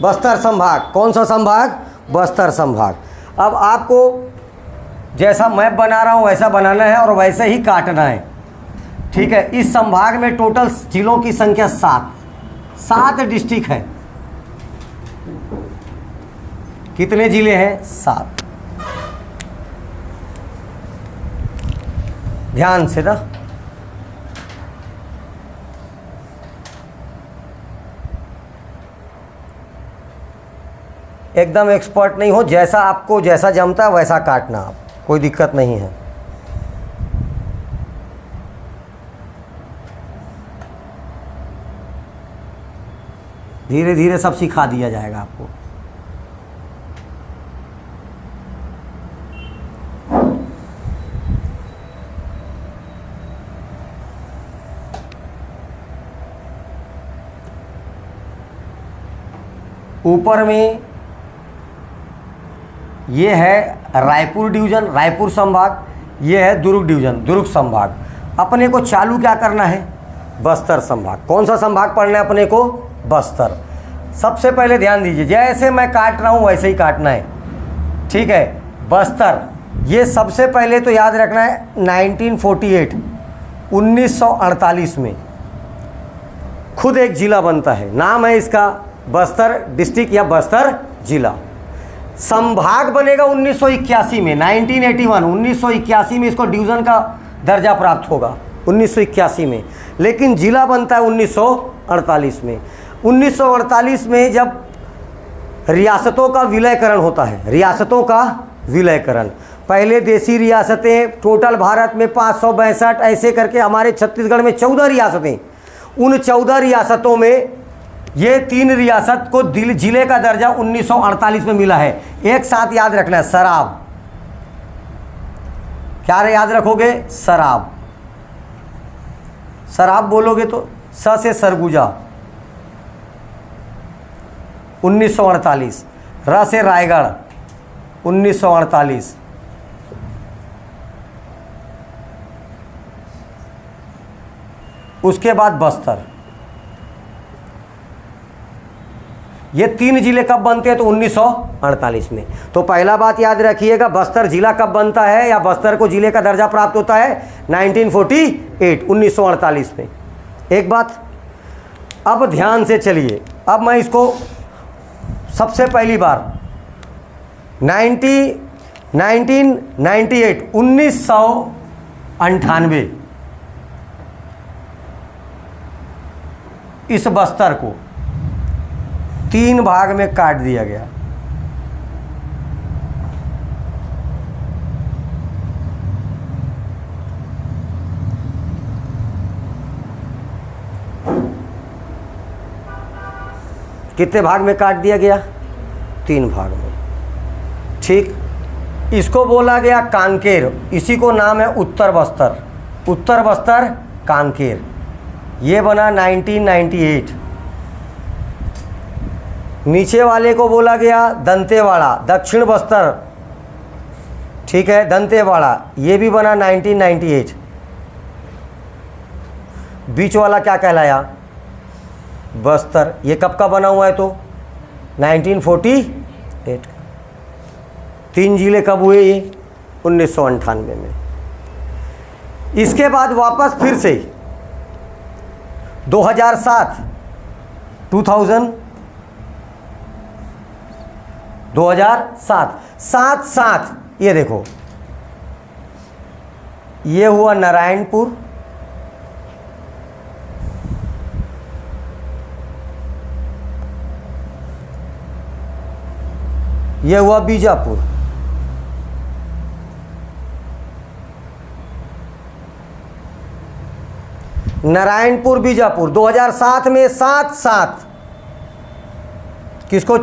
बस्तर संभाग। कौन सा संभाग? बस्तर संभाग। अब आपको जैसा मैप बना रहा हूँ वैसा बनाना है और वैसे ही काटना है, ठीक है। इस संभाग में टोटल जिलों की संख्या 7 डिस्ट्रिक्ट है। कितने जिले हैं? 7। ध्यान से ना, एकदम एक्सपर्ट नहीं हो, जैसा आपको जैसा जमता है वैसा काटना आप, कोई दिक्कत नहीं है। धीरे धीरे सब सिखा दिया जाएगा आपको। ऊपर में ये है रायपुर डिवीज़न, रायपुर संभाग। ये है दुर्ग डिवीज़न, दुर्ग संभाग। अपने को चालू क्या करना है? बस्तर संभाग। कौन सा संभाग पढ़ना है अपने को? बस्तर। सबसे पहले ध्यान दीजिए, जैसे मैं काट रहा हूँ वैसे ही काटना है, ठीक है। बस्तर, ये सबसे पहले तो याद रखना है 1948 1948 में खुद एक ज़िला बनता है, नाम है इसका बस्तर डिस्ट्रिक्ट या बस्तर जिला। संभाग बनेगा 1981 में, 1981 में इसको डिवीज़न का दर्जा प्राप्त होगा 1981 में, लेकिन जिला बनता है 1948 में। 1948 में जब रियासतों का विलयकरण होता है, रियासतों का विलयकरण, पहले देसी रियासतें टोटल भारत में 562 ऐसे करके, हमारे छत्तीसगढ़ में 14 रियासतें, उन 14 रियासतों में ये 3 रियासत को जिले का दर्जा 1948 में मिला है। एक साथ याद रखना है, सराब। क्या याद रखोगे? सराब। सराब बोलोगे तो स से सरगुजा 1948, र से रायगढ़ 1948, उसके बाद बस्तर। ये 3 जिले कब बनते हैं? तो 1948 में। तो पहला बात याद रखिएगा, बस्तर जिला कब बनता है या बस्तर को जिले का दर्जा प्राप्त होता है? 1948 में। एक बात, अब ध्यान से चलिए, अब मैं इसको सबसे पहली बार 1998 इस बस्तर को 3 भाग में काट दिया गया। कितने भाग में काट दिया गया? 3 भाग में, ठीक। इसको बोला गया कांकेर, इसी को नाम है उत्तर बस्तर, उत्तर बस्तर कांकेर। ये बना 1998। नीचे वाले को बोला गया दंतेवाड़ा, दक्षिण बस्तर, ठीक है, दंतेवाड़ा, ये भी बना 1998। बीच वाला क्या कहलाया? बस्तर। ये कब का बना हुआ है? तो 1948। 3 जिले कब हुए? ये 1998 में। इसके बाद वापस फिर से 2007 7 ये देखो, ये हुआ नारायणपुर, ये हुआ बीजापुर, नारायणपुर बीजापुर। 2007 में 7 किसको?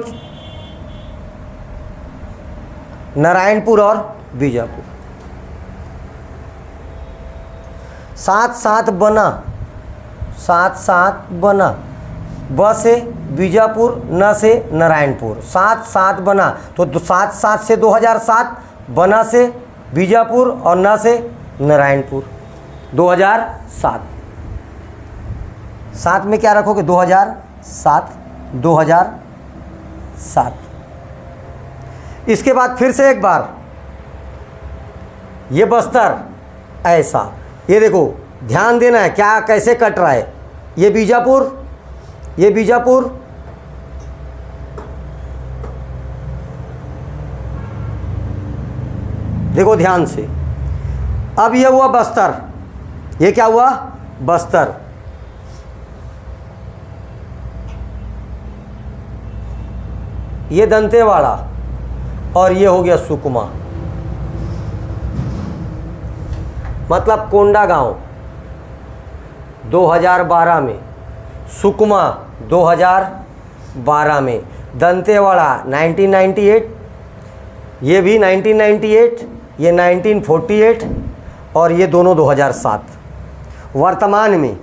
नारायणपुर और बीजापुर। 7 बना, 7 बना, ब से बीजापुर, न से नारायणपुर, 7 बना। तो 7 से 2007, बना से बीजापुर और न से नारायणपुर। 2007 में क्या रखोगे? 2007, 7। इसके बाद फिर से एक बार ये बस्तर ऐसा, ये देखो ध्यान देना है क्या कैसे कट रहा है। ये बीजापुर, ये बीजापुर, देखो ध्यान से। अब ये हुआ बस्तर, ये क्या हुआ बस्तर। ये दंतेवाड़ा और ये हो गया सुकमा, मतलब कोंडागांव 2012 में, सुकमा 2012 में, दंतेवाड़ा 1998, ये भी 1998, ये 1948 और ये दोनों 2007। वर्तमान में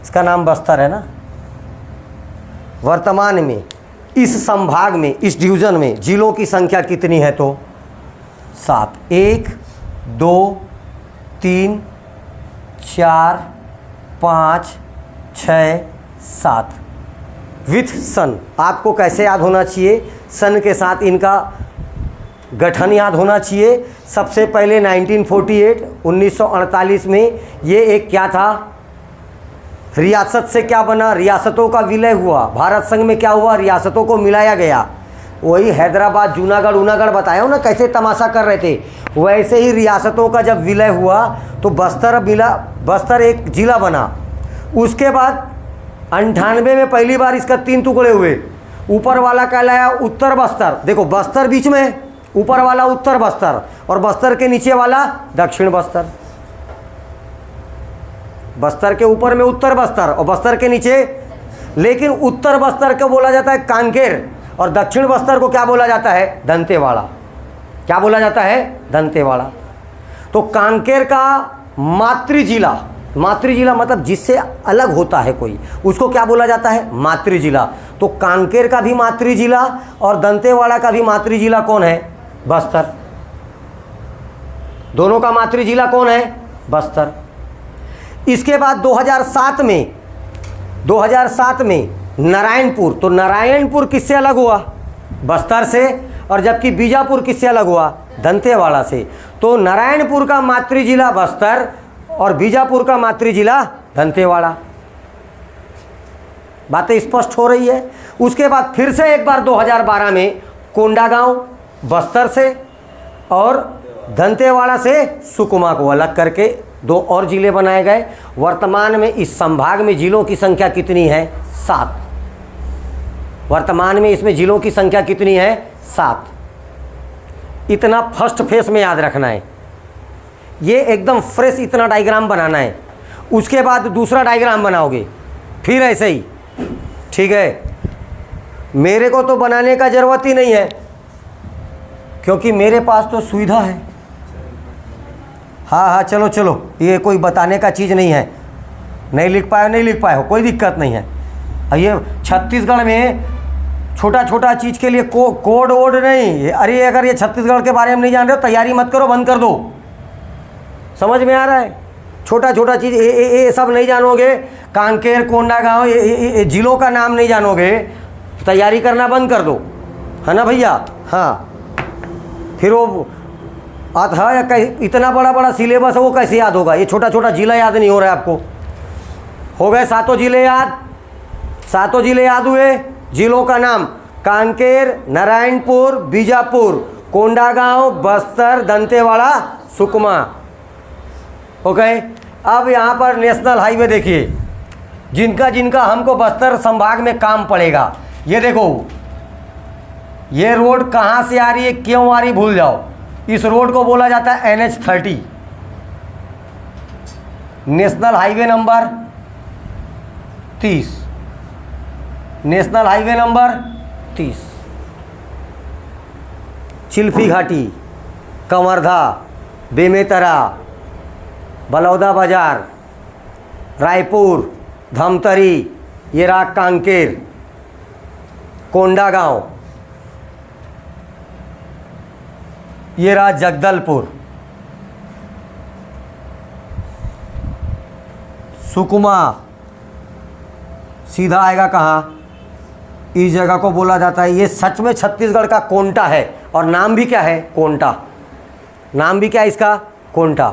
इसका नाम बस्तर है ना। वर्तमान में इस संभाग में, इस डिवीज़न में जिलों की संख्या कितनी है तो 7। 1 2 3 4 5 6 7 विथ सन। आपको कैसे याद होना चाहिए, सन के साथ इनका गठन याद होना चाहिए। सबसे पहले 1948 में ये एक क्या था, रियासत से क्या बना, रियासतों का विलय हुआ। भारत संघ में क्या हुआ, रियासतों को मिलाया गया। वही हैदराबाद जूनागढ़ उनागढ़ बताया हो ना कैसे तमाशा कर रहे थे, वैसे ही रियासतों का जब विलय हुआ तो बस्तर मिला, बस्तर एक जिला बना। उसके बाद 98 में पहली बार इसका 3 टुकड़े हुए। ऊपर वाला कहलाया उत्तर बस्तर, देखो बस्तर बीच में, ऊपर वाला उत्तर बस्तर और बस्तर के नीचे वाला दक्षिण बस्तर। बस्तर के ऊपर में उत्तर बस्तर और बस्तर के नीचे, लेकिन उत्तर बस्तर को बोला जाता है कांकेर और दक्षिण बस्तर को क्या बोला जाता है, दंतेवाड़ा। क्या बोला जाता है, दंतेवाड़ा। तो कांकेर का मातृजिला, मातृजिला मतलब जिससे अलग होता है कोई, उसको क्या बोला जाता है, मातृजिला। तो कांकेर का भी मातृजिला और दंतेवाड़ा का भी मातृजिला कौन है, बस्तर। दोनों का मातृजिला कौन है, बस्तर। इसके बाद 2007 में नारायणपुर, तो नारायणपुर किससे अलग हुआ, बस्तर से, और जबकि बीजापुर किससे अलग हुआ, दंतेवाड़ा से। तो नारायणपुर का मातृजिला बस्तर और बीजापुर का मातृजिला दंतेवाड़ा। बातें स्पष्ट हो रही है। उसके बाद फिर से एक बार 2012 में कोंडागांव बस्तर से और दंतेवाड़ा से सुकमा को अलग करके 2 और जिले बनाए गए। वर्तमान में इस संभाग में जिलों की संख्या कितनी है, 7। वर्तमान में इसमें जिलों की संख्या कितनी है, 7। इतना फर्स्ट फेस में याद रखना है, ये एकदम फ्रेश इतना डायग्राम बनाना है। उसके बाद दूसरा डायग्राम बनाओगे फिर ऐसे ही, ठीक है। मेरे को तो बनाने का ज़रूरत ही नहीं है क्योंकि मेरे पास तो सुविधा है। हाँ हाँ चलो चलो, ये कोई बताने का चीज़ नहीं है। नहीं लिख पाए नहीं लिख पाए हो, कोई दिक्कत नहीं है। ये छत्तीसगढ़ में छोटा छोटा चीज़ के लिए कोड वोड नहीं। अरे अगर ये छत्तीसगढ़ के बारे में नहीं जान रहे हो, तैयारी मत करो, बंद कर दो। समझ में आ रहा है, छोटा छोटा चीज़ ये सब नहीं जानोगे, कांकेर कोंडागांव ये जिलों का नाम नहीं जानोगे, तैयारी करना बंद कर दो, है ना भैया। हाँ फिर वो आता है या इतना बड़ा बड़ा सिलेबस है, वो कैसे याद होगा। ये छोटा छोटा जिला याद नहीं हो रहा है आपको। हो गए 7 जिले याद, 7 जिले याद हुए। जिलों का नाम कांकेर, नारायणपुर, बीजापुर, कोंडागांव, बस्तर, दंतेवाड़ा, सुकमा। ओके। अब यहाँ पर नेशनल हाईवे देखिए, जिनका जिनका हमको बस्तर संभाग में काम पड़ेगा। ये देखो ये रोड कहाँ से आ रही है, क्यों आ रही, भूल जाओ। इस रोड को बोला जाता है NH30, national highway number 30, national highway number 30। Chilphi घाटी, कवर्धा, बेमेतरा, बलौदा बाजार, रायपुर, धमतरी, ये रहा कांकेर, कोंडागांव, ये रहा जगदलपुर, सुकमा सीधा आएगा कहाँ, इस जगह को बोला जाता है, ये सच में छत्तीसगढ़ का कोंटा है और नाम भी क्या है? कोंटा। नाम भी क्या है इसका? कोंटा।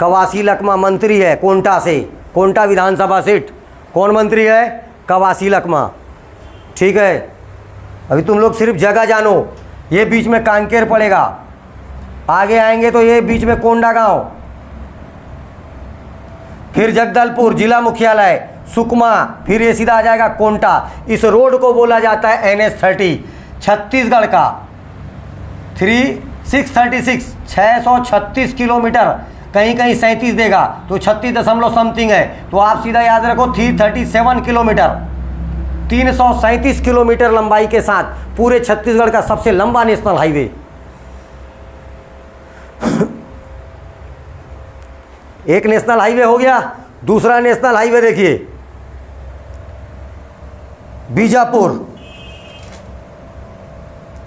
कवासी लखमा मंत्री है कोंटा से, कोंटा विधानसभा सीट। कौन मंत्री है? कवासी लखमा। ठीक है, अभी तुम लोग सिर्फ जगह जानो, ये बीच में कांकेर पड़ेगा, आगे आएंगे तो ये बीच में कोंडा गांव, फिर जगदलपुर जिला मुख्यालय, सुकमा, फिर ये सीधा आ जाएगा कोंटा। इस रोड को बोला जाता है NH30। छत्तीसगढ़ का 636 किलोमीटर, कहीं कहीं 37 देगा तो 36 दशमलव समथिंग है, तो आप सीधा याद रखो 337 किलोमीटर, 337 किलोमीटर लंबाई के साथ पूरे छत्तीसगढ़ का सबसे लंबा नेशनल हाईवे। एक नेशनल हाईवे हो गया। दूसरा नेशनल हाईवे देखिए, बीजापुर,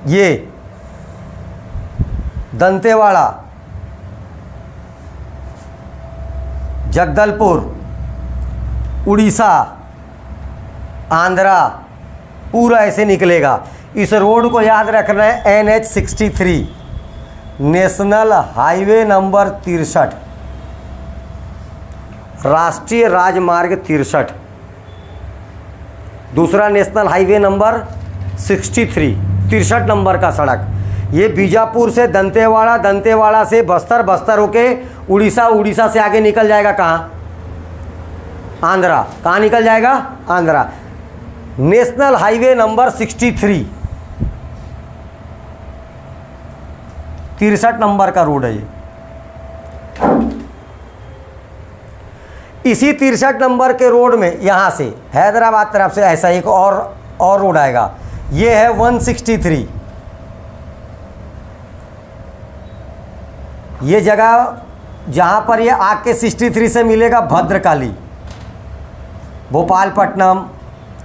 ये दंतेवाड़ा, जगदलपुर, उड़ीसा, आंध्रा, पूरा ऐसे निकलेगा। इस रोड को याद रखना है NH63, नेशनल हाईवे नंबर 63, राष्ट्रीय राजमार्ग 63। दूसरा नेशनल हाईवे नंबर 63 नंबर का सड़क। ये बीजापुर से दंतेवाड़ा, दंतेवाड़ा से बस्तर, बस्तर होके उड़ीसा, उड़ीसा से आगे निकल जाएगा कहाँ? आंध्रा। कहाँ निकल जाएगा? Andhra. National highway number 63, 63 number का रोड है ये। इसी 63 नंबर के रोड में यहाँ से हैदराबाद तरफ से ऐसा एक और रोड आएगा, ये है 163। ये जगह जहाँ पर ये आके 63 से मिलेगा भद्रकाली, भोपालपट्टनम,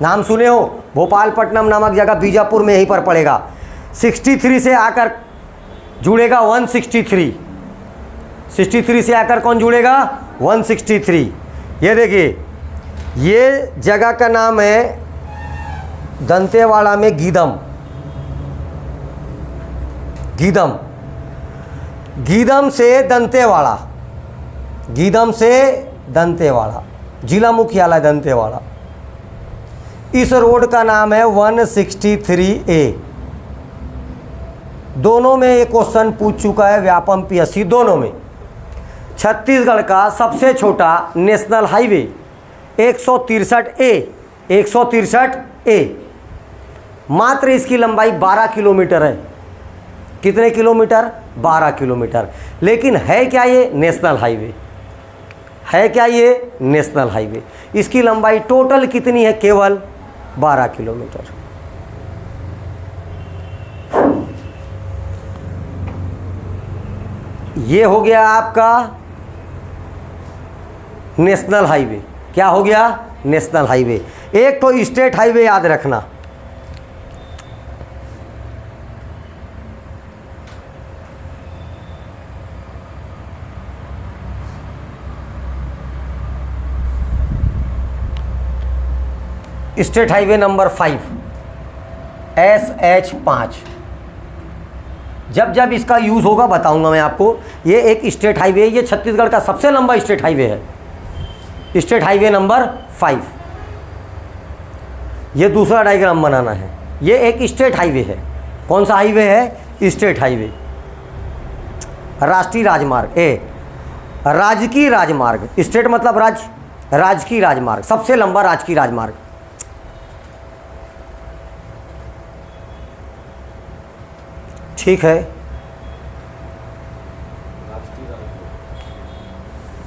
नाम सुने हो? भोपालपट्टनम नामक जगह बीजापुर में यहीं पर पड़ेगा। 63 से आकर जुड़ेगा 163, 63 से आकर कौन जुड़ेगा? 163। ये देखिए, ये जगह का नाम है दंतेवाड़ा में गीदम, गीदम, गीदम से दंतेवाड़ा, गीदम से दंतेवाड़ा, जिला मुख्यालय दंतेवाड़ा। इस रोड का नाम है 163A। दोनों में ये क्वेश्चन पूछ चुका है व्यापम PSC, दोनों में। छत्तीसगढ़ का सबसे छोटा नेशनल हाईवे 163A, 163A। मात्र इसकी लंबाई 12 किलोमीटर है। कितने किलोमीटर? 12 किलोमीटर। लेकिन है क्या ये? नेशनल हाईवे है। क्या ये? National highway. इसकी लंबाई टोटल कितनी है? केवल 12 किलोमीटर। ये हो गया आपका नेशनल हाईवे। क्या हो गया? National highway. एक तो स्टेट हाईवे याद रखना, स्टेट हाईवे नंबर 5 SH5। जब जब इसका यूज़ होगा बताऊंगा मैं आपको। ये एक स्टेट हाईवे, ये छत्तीसगढ़ का सबसे लंबा स्टेट हाईवे है, स्टेट हाईवे नंबर 5। ये दूसरा डायग्राम बनाना है। ये एक स्टेट हाईवे है। कौन सा हाईवे है? State highway. राष्ट्रीय राजमार्ग, राजकीय राजमार्ग। स्टेट मतलब राज्य, राजकीय राजमार्ग, सबसे लंबा राजकीय राजमार्ग। ठीक है,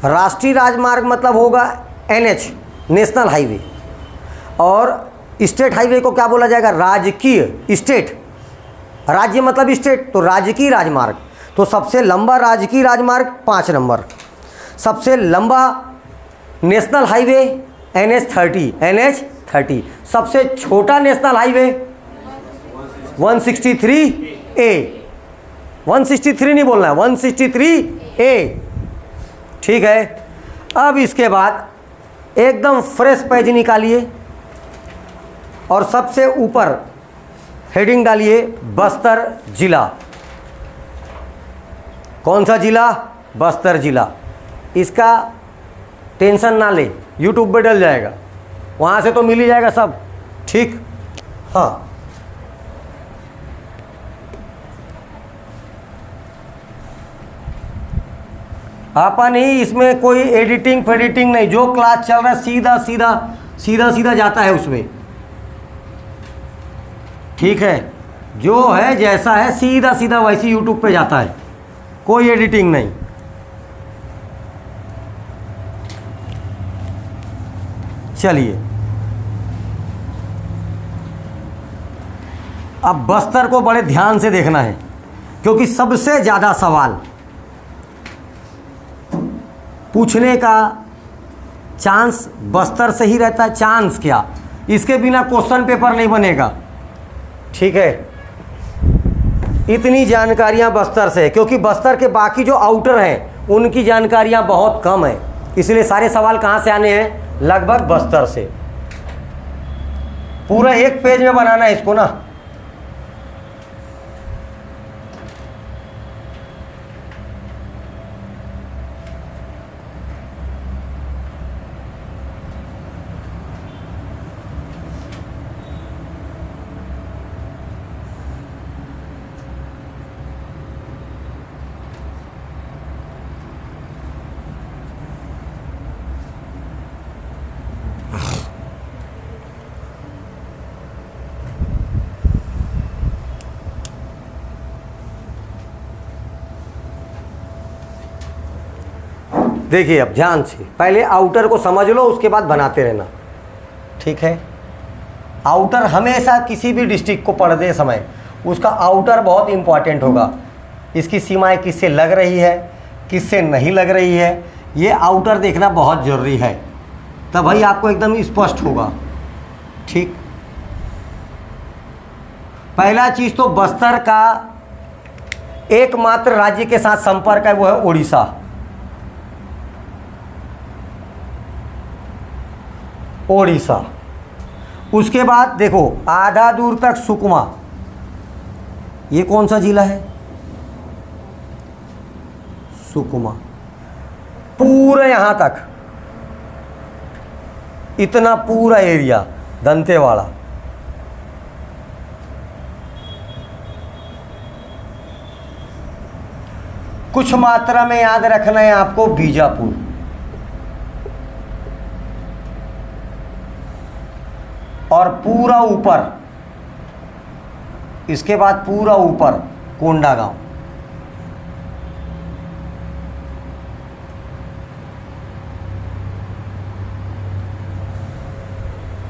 राष्ट्रीय राजमार्ग मतलब होगा NH, नेशनल हाईवे। और स्टेट हाईवे को क्या बोला जाएगा? राजकीय। स्टेट, राज्य मतलब स्टेट, तो राजकीय राजमार्ग। तो सबसे लंबा राजकीय राजमार्ग 5 नंबर। सबसे लंबा नेशनल हाईवे NH30। सबसे छोटा नेशनल हाईवे 163A। 163 नहीं बोलना है, 163A। ठीक है। अब इसके बाद एकदम फ्रेश पेज निकालिए, और सबसे ऊपर हेडिंग डालिए बस्तर जिला। कौन सा जिला? बस्तर जिला। इसका टेंशन ना ले, यूट्यूब पे डल जाएगा, वहाँ से तो मिल ही जाएगा सब। ठीक, हाँ। अपन ही इसमें कोई एडिटिंग फेडिटिंग नहीं, जो क्लास चल रहा है सीधा सीधा सीधा सीधा जाता है उसमें। ठीक है, जो है जैसा है सीधा सीधा वैसे यूट्यूब पे जाता है, कोई एडिटिंग नहीं। चलिए, अब बस्तर को बड़े ध्यान से देखना है, क्योंकि सबसे ज़्यादा सवाल पूछने का चांस बस्तर से ही रहता है। चांस क्या, इसके बिना क्वेश्चन पेपर नहीं बनेगा। ठीक है, इतनी जानकारियां बस्तर से, क्योंकि बस्तर के बाकी जो आउटर हैं उनकी जानकारियां बहुत कम है, इसलिए सारे सवाल कहाँ से आने हैं? लगभग बस्तर से। पूरा एक पेज में बनाना है इसको ना। देखिए, अब ध्यान से पहले आउटर को समझ लो, उसके बाद बनाते रहना। ठीक है, आउटर हमेशा किसी भी डिस्ट्रिक्ट को पढ़ते समय उसका आउटर बहुत इंपॉर्टेंट होगा। इसकी सीमाएं किससे लग रही है, किससे नहीं लग रही है, ये आउटर देखना बहुत ज़रूरी है, तब भाई आपको एकदम स्पष्ट होगा। ठीक, पहला चीज़ तो बस्तर का एकमात्र राज्य के साथ संपर्क है, वो है उड़ीसा। ओडिशा। उसके बाद देखो आधा दूर तक सुकमा, ये कौन सा जिला है? सुकमा। पूरा यहां तक इतना पूरा एरिया दंतेवाड़ा। कुछ मात्रा में याद रखना है आपको बीजापुर, और पूरा ऊपर, इसके बाद पूरा ऊपर कोंडागांव।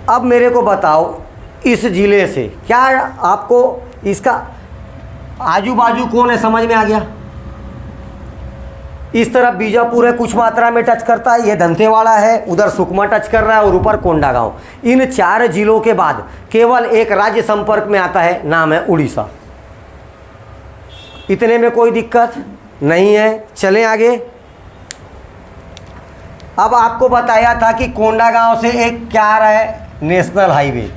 अब मेरे को बताओ इस जिले से क्या आपको इसका आजू बाजू कौन है समझ में आ गया? इस तरफ बीजापुर है, कुछ मात्रा में टच करता है, ये दंतेवाड़ा है, उधर सुकमा टच कर रहा है, और ऊपर कोंडागांव। इन 4 जिलों के बाद केवल एक राज्य संपर्क में आता है, नाम है उड़ीसा। इतने में कोई दिक्कत नहीं है। चलें आगे। अब आपको बताया था कि कोंडागांव से एक क्या आ रहा है? नेशनल हाईवे,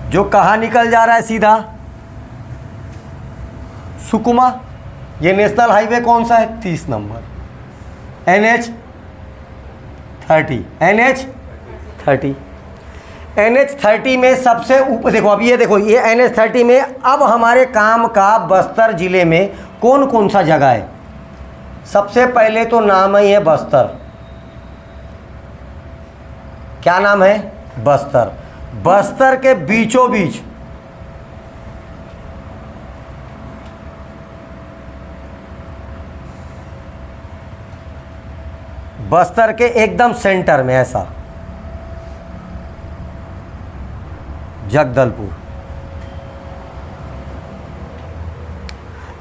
जो कहाँ निकल जा रहा है? सीधा सुकमा। ये नेशनल हाईवे कौन सा है? 30 नंबर, NH30। NH30 में सबसे ऊपर देखो, अब ये देखो, ये NH30 में अब हमारे काम का बस्तर जिले में कौन कौन सा जगह है? सबसे पहले तो नाम ही है बस्तर। क्या नाम है? बस्तर। बस्तर के बीचों बीच बस्तर के एकदम सेंटर में ऐसा जगदलपुर।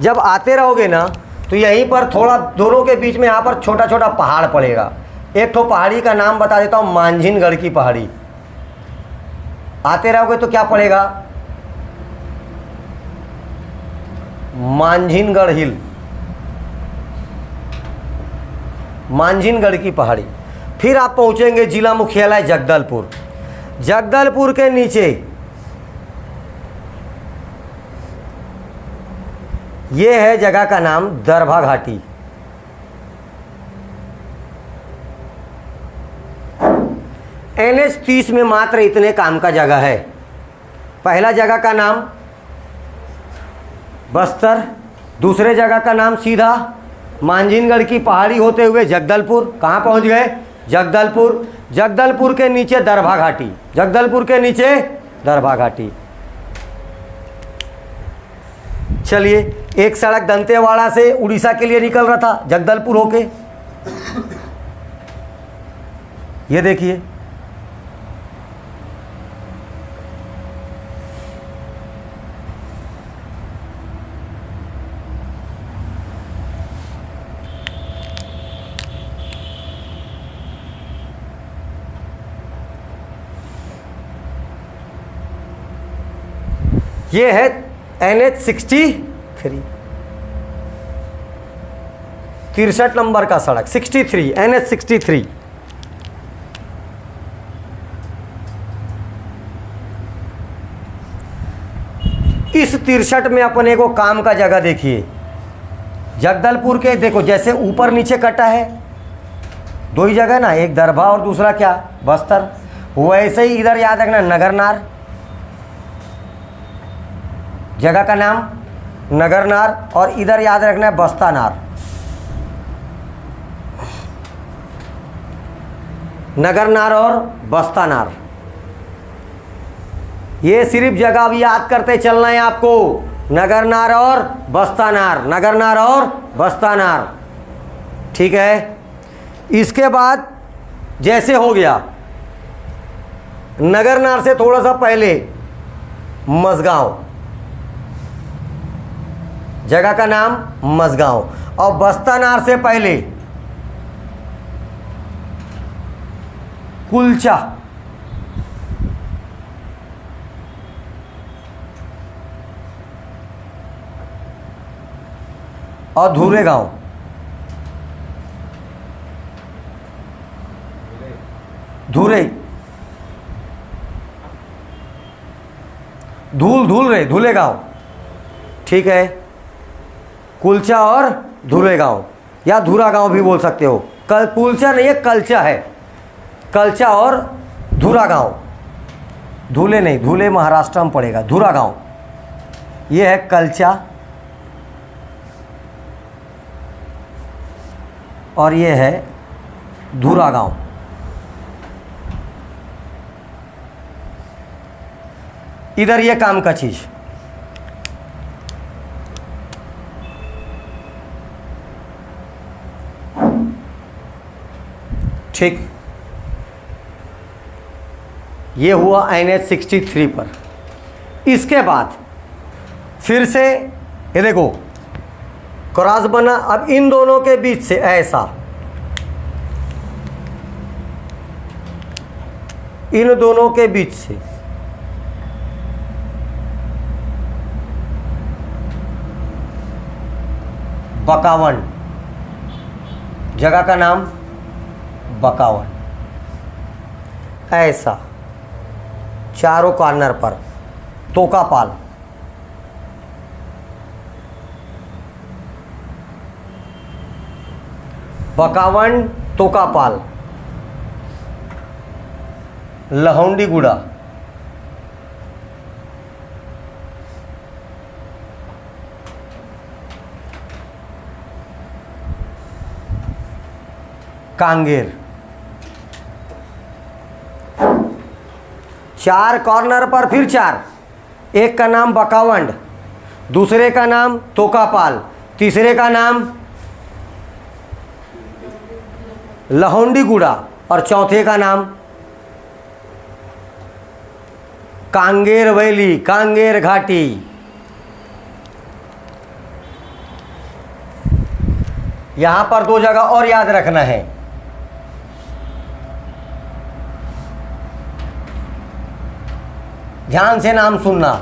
जब आते रहोगे ना तो यहीं पर थोड़ा दोनों के बीच में यहाँ पर छोटा छोटा पहाड़ पड़ेगा। एक तो पहाड़ी का नाम बता देता हूँ, मांझिनगढ़ की पहाड़ी। आते रहोगे तो क्या पड़ेगा? मांझिनगढ़ हिल, मांझिनगढ़ की पहाड़ी। फिर आप पहुंचेंगे जिला मुख्यालय जगदलपुर। जगदलपुर के नीचे ये है जगह का नाम दरभा घाटी। NH-30 में मात्र इतने काम का जगह है। पहला जगह का नाम बस्तर, दूसरे जगह का नाम सीधा मांझीनगढ़ की पहाड़ी होते हुए जगदलपुर। कहाँ पहुँच गए? जगदलपुर। जगदलपुर के नीचे दरभा घाटी, जगदलपुर के नीचे दरभा घाटी। चलिए, एक सड़क दंतेवाड़ा से उड़ीसा के लिए निकल रहा था जगदलपुर होके, ये देखिए। ये है NH-63, 63 नंबर का सड़क, 63 NH-63। इस 63 में अपने को काम का जगह देखिए। जगदलपुर के देखो, जैसे ऊपर नीचे कटा है, दो ही जगह ना, एक दरभा और दूसरा क्या, बस्तर। वैसे ही इधर याद रखना नगरनार, जगह का नाम नगरनार, और इधर याद रखना है बस्तानार। नगरनार और बस्तानार, ये सिर्फ जगह भी याद करते चलना है आपको। नगरनार और बस्तानार, नगरनार और बस्तानार, ठीक है। इसके बाद जैसे हो गया नगरनार से थोड़ा सा पहले मझगांव, जगह का नाम मझगांव, और बस्तानार से पहले कुलचा, और धुरे गांव, धुरे, धूले गांव, ठीक है। कुलचा और धुरे गांव या धुरा गांव भी बोल सकते हो। कुलचा नहीं है, कलचा है। कलचा और धुरा गांव, धूले नहीं, धूले महाराष्ट्र में पड़ेगा। धुरा गांव, ये है कलचा और ये है धुरा गांव। इधर ये काम का चीज, ठीक। ये हुआ NH-63 पर। इसके बाद फिर से ये देखो क्रॉस बना। अब इन दोनों के बीच से ऐसा, इन दोनों के बीच से बकावन, जगह का नाम बकावन, ऐसा चारों कॉर्नर पर तोकापाल, बकावन, तोकापाल, लहौंडीगुड़ा, कांगेर। चार कॉर्नर पर फिर चार, एक का नाम बकावंड, दूसरे का नाम तोकापाल, तीसरे का नाम लहौंडीगुड़ा और चौथे का नाम कांगेर वैली, कांगेर घाटी। यहां पर दो जगह और याद रखना है। ध्यान से नाम सुनना,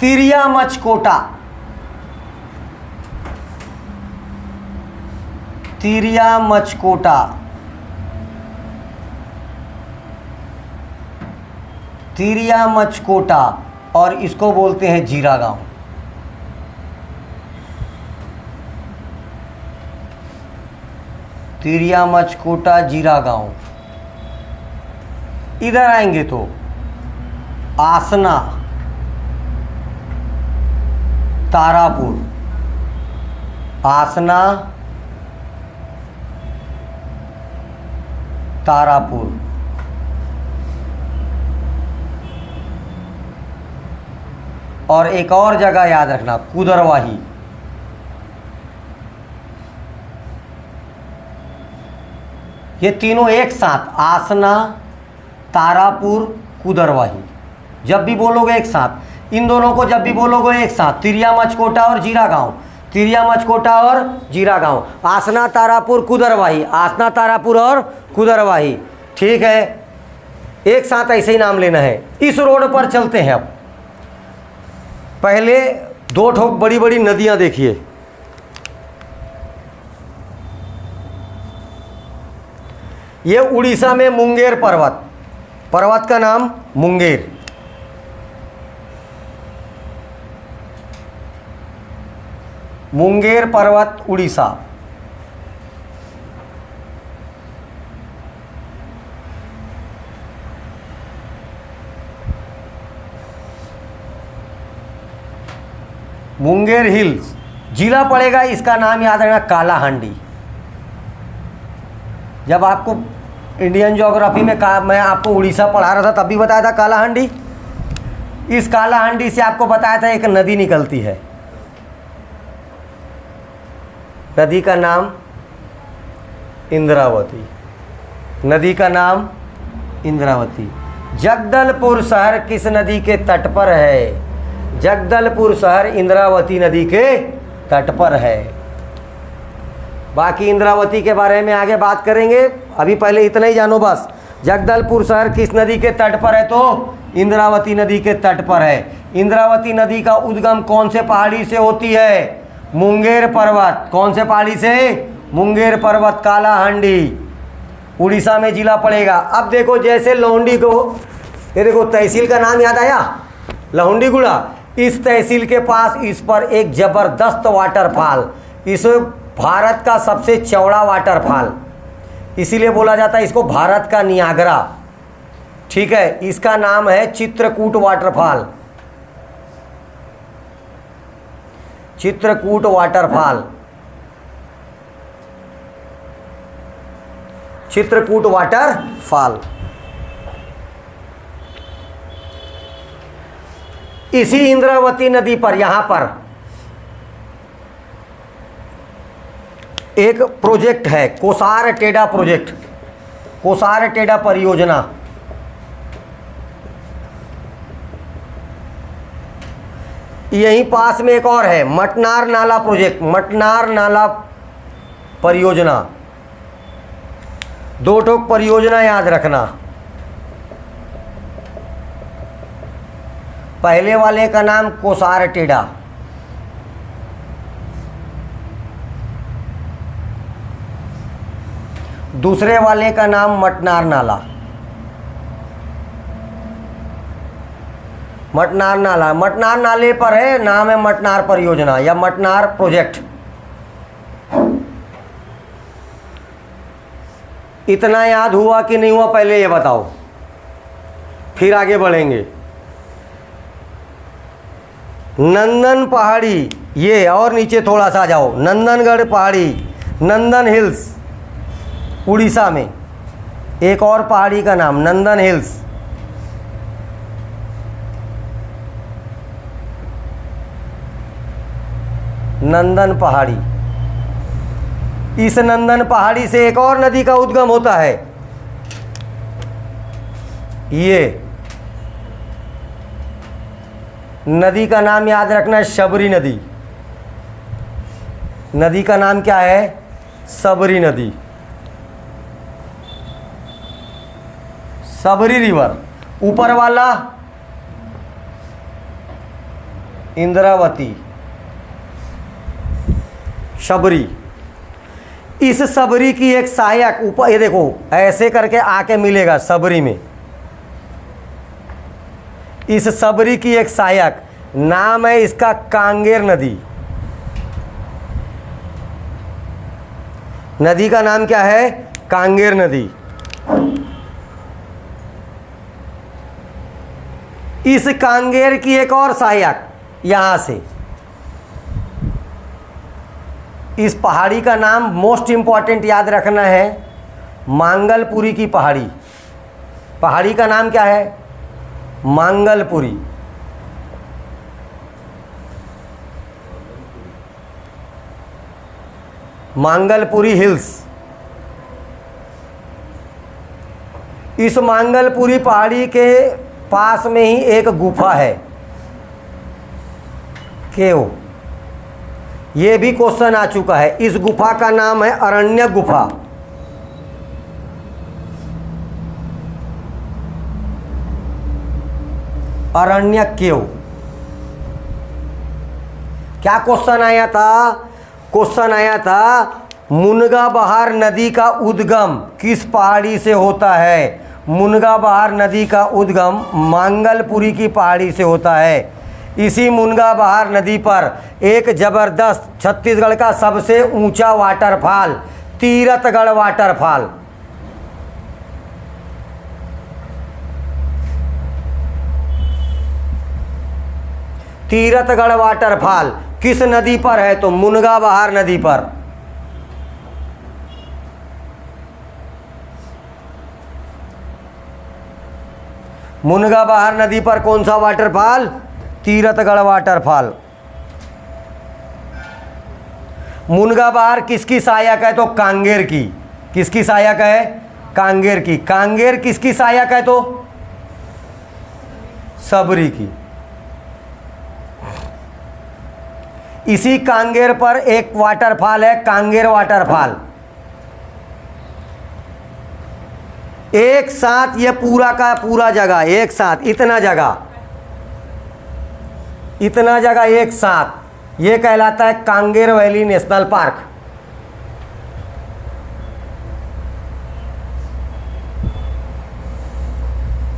तिरिया मचकोटा, तिरिया मचकोटा, तिरिया मचकोटा और इसको बोलते हैं जीरा गांव। तिरिया मचकोटा जीरा गांव। इधर आएंगे तो आसना, तारापुर, आसना, तारापुर, और एक और जगह याद रखना, कुदरवाही। ये तीनों एक साथ, आसना, तारापुर, कुदरवाही, जब भी बोलोगे एक साथ, इन दोनों को जब भी बोलोगे एक साथ, तिरिया मचकोटा और जीरा गांव, तिरिया मचकोटा और जीरा गांव, आसना, तारापुर, कुदरवाही, आसना, तारापुर और कुदरवाही। ठीक है, एक साथ ऐसे ही नाम लेना है। इस रोड पर चलते हैं। अब पहले दो ठोक बड़ी बड़ी नदियां देखिए। ये उड़ीसा में मुंगेर पर्वत, पर्वत का नाम मुंगेर। मुंगेर पर्वत उड़ीसा। मुंगेर हिल्स। जिला पड़ेगा, इसका नाम याद रखना, कालाहांडी। जब आपको इंडियन ज्योग्राफी में मैं आपको उड़ीसा पढ़ा रहा था तब भी बताया था कालाहांडी। इस कालाहांडी से आपको बताया था एक नदी निकलती है, नदी का नाम इंद्रावती। नदी का नाम इंद्रावती। जगदलपुर शहर किस नदी के तट पर है? जगदलपुर शहर इंद्रावती नदी के तट पर है। बाकी इंद्रावती के बारे में आगे बात करेंगे, अभी पहले इतना ही जानो बस। जगदलपुर शहर किस नदी के तट पर है? तो इंद्रावती नदी के तट पर है। इंद्रावती नदी का उद्गम कौन से पहाड़ी से होती है? मुंगेर पर्वत। कौन से पहाड़ी से? मुंगेर पर्वत, कालाहांडी, उड़ीसा में जिला पड़ेगा। अब देखो, जैसे लौंडी को, ये देखो तहसील का नाम याद आया, लहुंडीगुड़ा। इस तहसील के पास इस पर एक जबरदस्त वाटरफॉल, इस भारत का सबसे चौड़ा वाटरफॉल, इसीलिए बोला जाता है इसको भारत का नियाग्रा। ठीक है, इसका नाम है Chitrakoot waterfall. Chitrakoot waterfall, Chitrakoot waterfall. इसी इंद्रावती नदी पर, यहां पर एक प्रोजेक्ट है, कोसार टेडा प्रोजेक्ट, कोसार टेडा परियोजना। यहीं पास में एक और है, मटनार नाला प्रोजेक्ट, मटनार नाला परियोजना। दो ठोक परियोजना याद रखना। पहले वाले का नाम कोसार टेडा, दूसरे वाले का नाम मटनार नाला। मटनार नाला, मटनार नाले पर है, नाम है मटनार परियोजना या मटनार प्रोजेक्ट। इतना याद हुआ कि नहीं हुआ, पहले ये बताओ, फिर आगे बढ़ेंगे। नंदन पहाड़ी, ये और नीचे थोड़ा सा जाओ, नंदनगढ़ पहाड़ी, नंदन हिल्स, उड़ीसा में एक और पहाड़ी का नाम नंदन हिल्स। नंदन पहाड़ी। इस नंदन पहाड़ी से एक और नदी का उद्गम होता है, ये नदी का नाम याद रखना, शबरी नदी। नदी का नाम क्या है? सबरी नदी, सबरी रिवर। ऊपर वाला इंद्रावती, शबरी। इस सबरी की एक सहायक ऊपर, ये देखो ऐसे करके आके मिलेगा सबरी में, इस सबरी की एक सहायक, नाम है इसका कांगेर नदी। नदी का नाम क्या है? कांगेर नदी। इस कांगेर की एक और सहायक, यहां से इस पहाड़ी का नाम मोस्ट इंपॉर्टेंट याद रखना है, मांगलपुरी की पहाड़ी। पहाड़ी का नाम क्या है? मांगलपुरी। मांगलपुरी हिल्स। इस मांगलपुरी पहाड़ी के पास में ही एक गुफा है, केव। ये भी क्वेश्चन आ चुका है। इस गुफा का नाम है अरण्य गुफा। अरण्य केव। क्या क्वेश्चन आया था? क्वेश्चन आया था मुनगा बहार नदी का उद्गम किस पहाड़ी से होता है? मुनगा बहार नदी का उद्गम मांगलपुरी की पहाड़ी से होता है। इसी मुनगा बहार नदी पर एक जबरदस्त छत्तीसगढ़ का सबसे ऊंचा waterfall, Tirathgarh waterfall. Tirathgarh waterfall किस नदी पर है? तो मुनगा बहार नदी पर। मुनगा बहार नदी पर कौन सा वाटरफॉल? तीरथगढ़ वाटरफॉल। मुनगा बहार किसकी सहायक है? तो कांगेर की। किसकी सहायक है? कांगेर की। कांगेर किसकी सहायक है? तो सबरी की। इसी कांगेर पर एक वाटरफॉल है, कांगेर वाटरफॉल। एक साथ ये पूरा का पूरा जगह, एक साथ इतना जगह एक साथ, ये कहलाता है Kanger valley national park.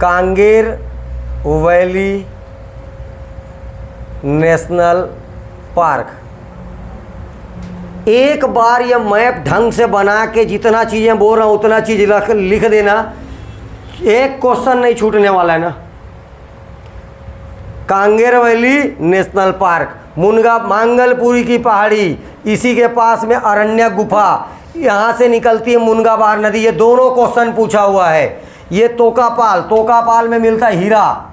Kanger valley national park. एक बार ये मैप ढंग से बना के जितना चीज़ें बोल रहा हूँ उतना चीज़ लिख देना, एक क्वेश्चन नहीं छूटने वाला है ना। कांगेर वैली नेशनल पार्क, मुनगा मांगलपुरी की पहाड़ी, इसी के पास में अरण्य गुफा, यहाँ से निकलती है मुनगा बहार नदी। ये दोनों क्वेश्चन पूछा हुआ है। ये तोकापाल में मिलता है हीरा।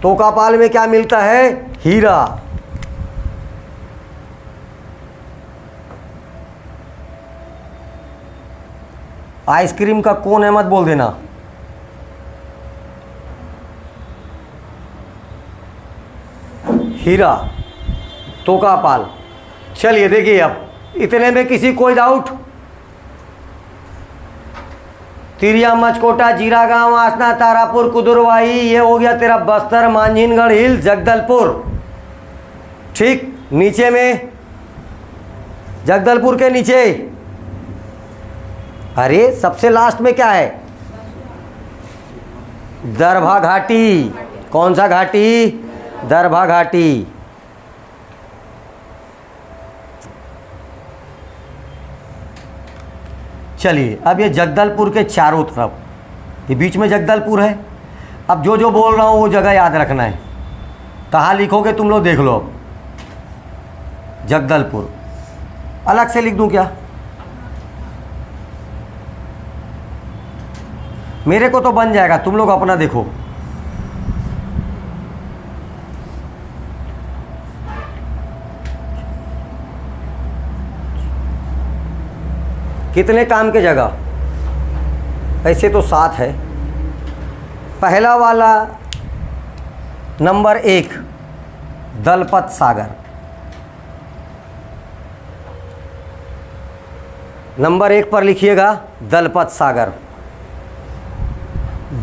तोकापाल में क्या मिलता है? हीरा। आइसक्रीम का कौन है मत बोल देना। हीरा, तोकापाल। चलिए देखिए, अब इतने में किसी कोई डाउट? तिरिया, मचकोटा, जीरा गांव, आसना, तारापुर, कुदुरवाही, ये हो गया तेरा बस्तर, मांझीनगढ़ हिल, जगदलपुर। ठीक, नीचे में जगदलपुर के नीचे, अरे सबसे लास्ट में क्या है? दरभा घाटी। कौन सा घाटी? दरभा घाटी। चलिए, अब ये जगदलपुर के चारों तरफ, ये बीच में जगदलपुर है। अब जो जो बोल रहा हूँ वो जगह याद रखना है। कहाँ लिखोगे तुम लोग देख लो। जगदलपुर अलग से लिख दूँ क्या? मेरे को तो बन जाएगा, तुम लोग अपना देखो। कितने काम के जगह? ऐसे तो 7 है। पहला वाला नंबर 1 दलपत सागर। नंबर 1 पर लिखिएगा दलपत सागर।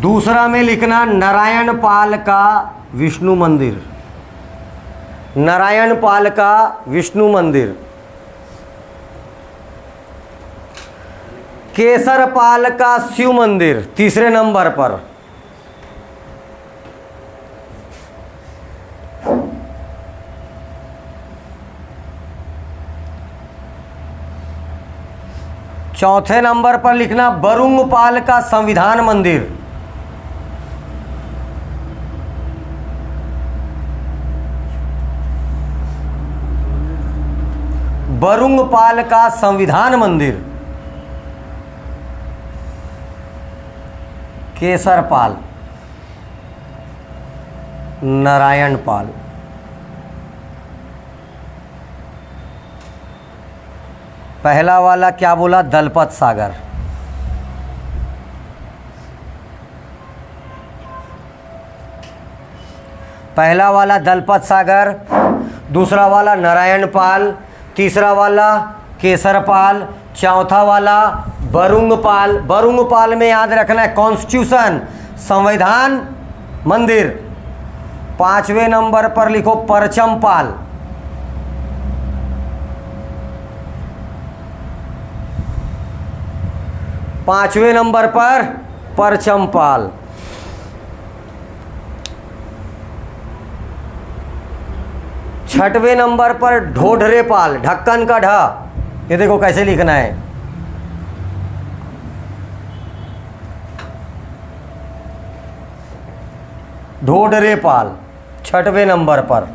दूसरा में लिखना नारायण पाल का विष्णु मंदिर। नारायण पाल का विष्णु मंदिर। केसरपाल का शिव मंदिर तीसरे नंबर पर। चौथे नंबर पर लिखना बरुंगपाल का संविधान मंदिर। बरुंगपाल का संविधान मंदिर। केसरपाल, नारायणपाल। पहला वाला क्या बोला? दलपत सागर। पहला वाला दलपत सागर, दूसरा वाला नारायणपाल, तीसरा वाला केसरपाल, चौथा वाला बरुंगपाल। बरुंगपाल में याद रखना है कॉन्स्टिट्यूशन, संविधान मंदिर। पांचवें नंबर पर लिखो परचमपाल। पांचवें नंबर पर परचमपाल। छठवें नंबर पर ढोढरेपाल, ढक्कन का ढ। ये देखो कैसे लिखना है। ढोढरेपाल छठवें नंबर पर।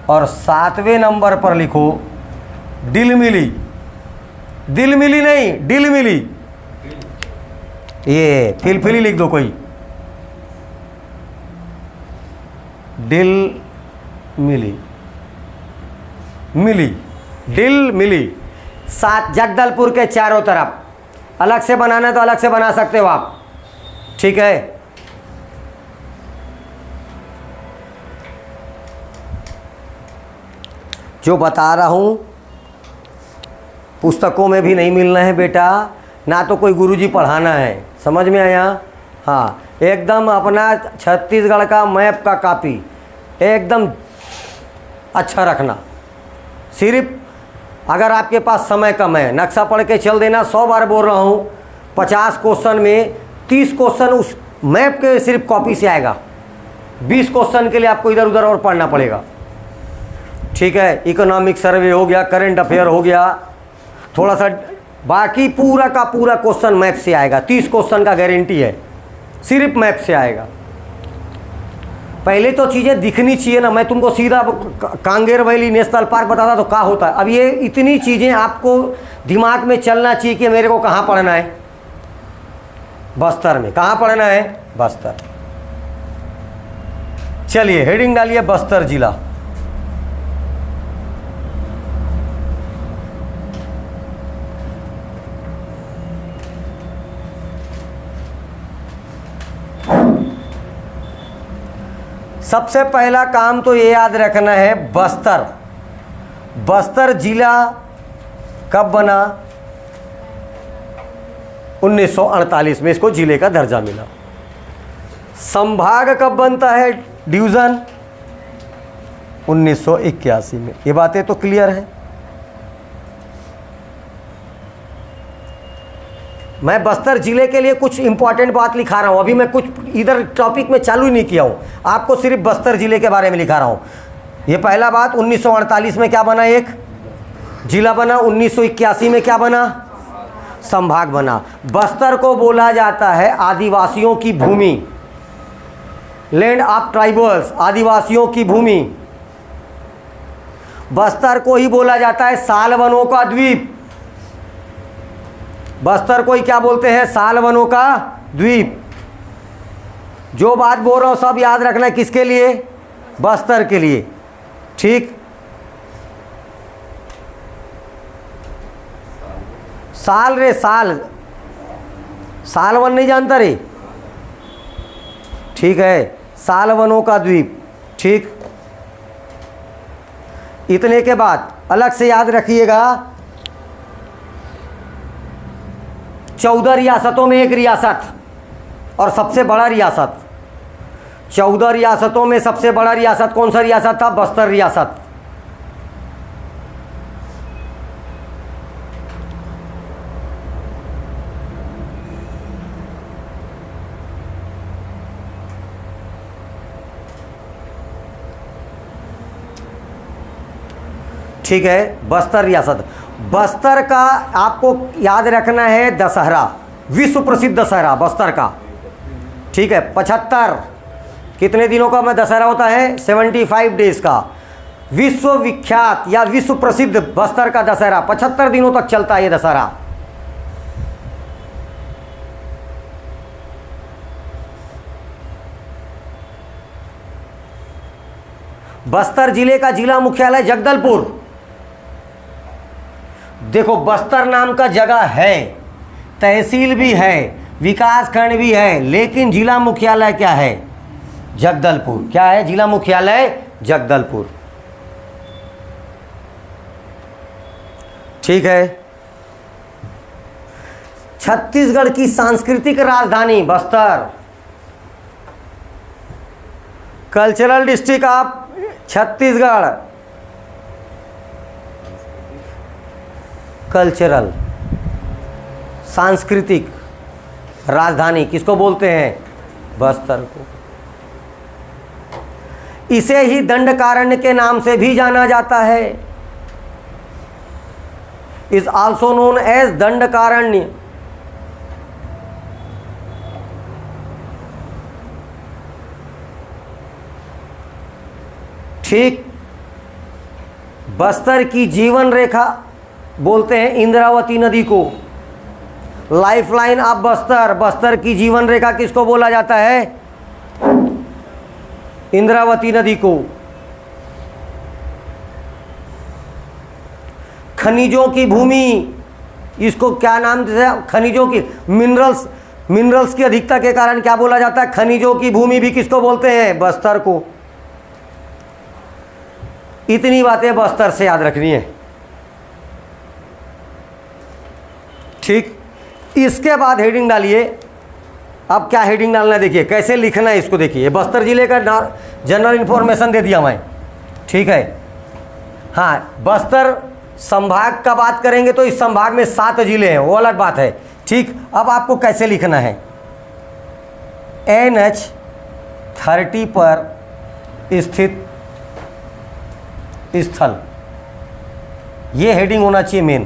और सातवें नंबर पर लिखो डिलमिली। दिलमिली नहीं, डिलमिली। ये फिलफिली लिख दो कोई, डिल मिली, मिली, डिल मिली। सात जगदलपुर के चारों तरफ। अलग से बनाना है तो अलग से बना सकते हो आप, ठीक है। जो बता रहा हूं पुस्तकों में भी नहीं मिलना है बेटा, ना तो कोई गुरुजी पढ़ाना है। समझ में आया? हाँ, एकदम अपना छत्तीसगढ़ का मैप का कॉपी एकदम अच्छा रखना। सिर्फ अगर आपके पास समय कम है, नक्शा पढ़ के चल देना। 100 बार बोल रहा हूँ, 50 क्वेश्चन में 30 क्वेश्चन उस मैप के सिर्फ कॉपी से आएगा। 20 क्वेश्चन के लिए आपको इधर उधर और पढ़ना पड़ेगा, ठीक है। इकोनॉमिक सर्वे हो गया, करंट अफेयर हो गया, थोड़ा सा। बाकी पूरा का पूरा क्वेश्चन मैप से आएगा। 30 क्वेश्चन का गारंटी है, सिर्फ मैप से आएगा। पहले तो चीज़ें दिखनी चाहिए ना। मैं तुमको सीधा कांगेर वैली नेशनल पार्क बताता तो क्या होता है। अब ये इतनी चीज़ें आपको दिमाग में चलना चाहिए कि मेरे को कहाँ पढ़ना है, बस्तर में। कहाँ पढ़ना है? बस्तर। चलिए हेडिंग डालिए बस्तर जिला। सबसे पहला काम तो ये याद रखना है, बस्तर। बस्तर जिला कब बना? 1948 में इसको जिले का दर्जा मिला। संभाग कब बनता है? डिवीज़न 1981 में। ये बातें तो क्लियर है। मैं बस्तर जिले के लिए कुछ इंपॉर्टेंट बात लिखा रहा हूँ। अभी मैं कुछ इधर टॉपिक में चालू ही नहीं किया हूँ, आपको सिर्फ बस्तर जिले के बारे में लिखा रहा हूँ। ये पहला बात, 1948 में क्या बना? एक जिला बना। 1981 में क्या बना? संभाग बना। बस्तर को बोला जाता है आदिवासियों की भूमि, लैंड ऑफ ट्राइबल्स, आदिवासियों की भूमि। बस्तर को ही बोला जाता है सालवनों का द्वीप। बस्तर को ही क्या बोलते हैं? सालवनों का द्वीप। जो बात बोल रहा हूँ सब याद रखना है, किसके लिए? बस्तर के लिए, ठीक। साल रे साल, सालवन नहीं जानता रे, ठीक है। सालवनों का द्वीप, ठीक। इतने के बाद अलग से याद रखिएगा, 14 रियासतों में एक रियासत और सबसे बड़ा रियासत। 14 रियासतों में सबसे बड़ा रियासत कौन सा रियासत था? बस्तर रियासत। ठीक है, बस्तर रियासत। बस्तर का आपको याद रखना है दशहरा, विश्व प्रसिद्ध दशहरा बस्तर का, ठीक है। 75 कितने दिनों का मैं दशहरा होता है? 75 डेज का विश्व विख्यात या विश्व प्रसिद्ध बस्तर का दशहरा 75 दिनों तक चलता है ये दशहरा। बस्तर जिले का जिला मुख्यालय जगदलपुर। देखो बस्तर नाम का जगह है, तहसील भी है, विकास खंड भी है, लेकिन जिला मुख्यालय क्या है? जगदलपुर। क्या है? जिला मुख्यालय जगदलपुर, ठीक है। छत्तीसगढ़ की सांस्कृतिक राजधानी Bastar, cultural district of Chhattisgarh, cultural सांस्कृतिक राजधानी किसको बोलते हैं? बस्तर को। इसे ही दंडकारण्य के नाम से भी जाना जाता है, is also known as Dandakaranya. ठीक, बस्तर की जीवन रेखा बोलते हैं इंद्रावती नदी को, लाइफलाइन ऑफ बस्तर। बस्तर की जीवन रेखा किसको बोला जाता है? इंद्रावती नदी को। खनिजों की भूमि, इसको क्या नाम देते हैं? खनिजों की, मिनरल्स की अधिकता के कारण क्या बोला जाता है? खनिजों की भूमि भी किसको बोलते हैं? बस्तर को। इतनी बातें बस्तर से याद रखनी है, ठीक। इसके बाद हेडिंग डालिए। अब क्या हेडिंग डालना है देखिए, कैसे लिखना है इसको देखिए। बस्तर जिले का जनरल इंफॉर्मेशन दे दिया मैं, ठीक है। हाँ, बस्तर संभाग का बात करेंगे तो इस संभाग में 7 जिले हैं, वो अलग बात है, ठीक। अब आपको कैसे लिखना है? NH-30 पर स्थित स्थल, ये हेडिंग होना चाहिए मेन,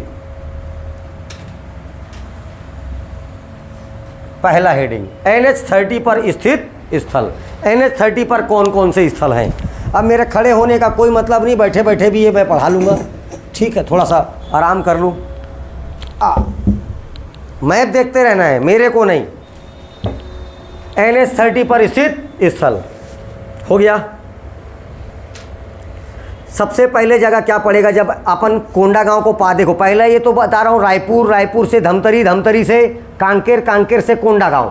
पहला हेडिंग। NH-30 पर स्थित स्थल। NH-30 पर कौन कौन से स्थल हैं? अब मेरे खड़े होने का कोई मतलब नहीं, बैठे बैठे भी ये मैं पढ़ा लूँगा, ठीक है। थोड़ा सा आराम कर लूँ, मैप देखते रहना है, मेरे को नहीं। NH-30 पर स्थित स्थल हो गया। सबसे पहले जगह क्या पड़ेगा? जब अपन कोंडागांव को देखो, पहला ये तो बता रहा हूँ रायपुर, रायपुर से धमतरी, धमतरी से कांकेर, कांकेर से कोंडागांव।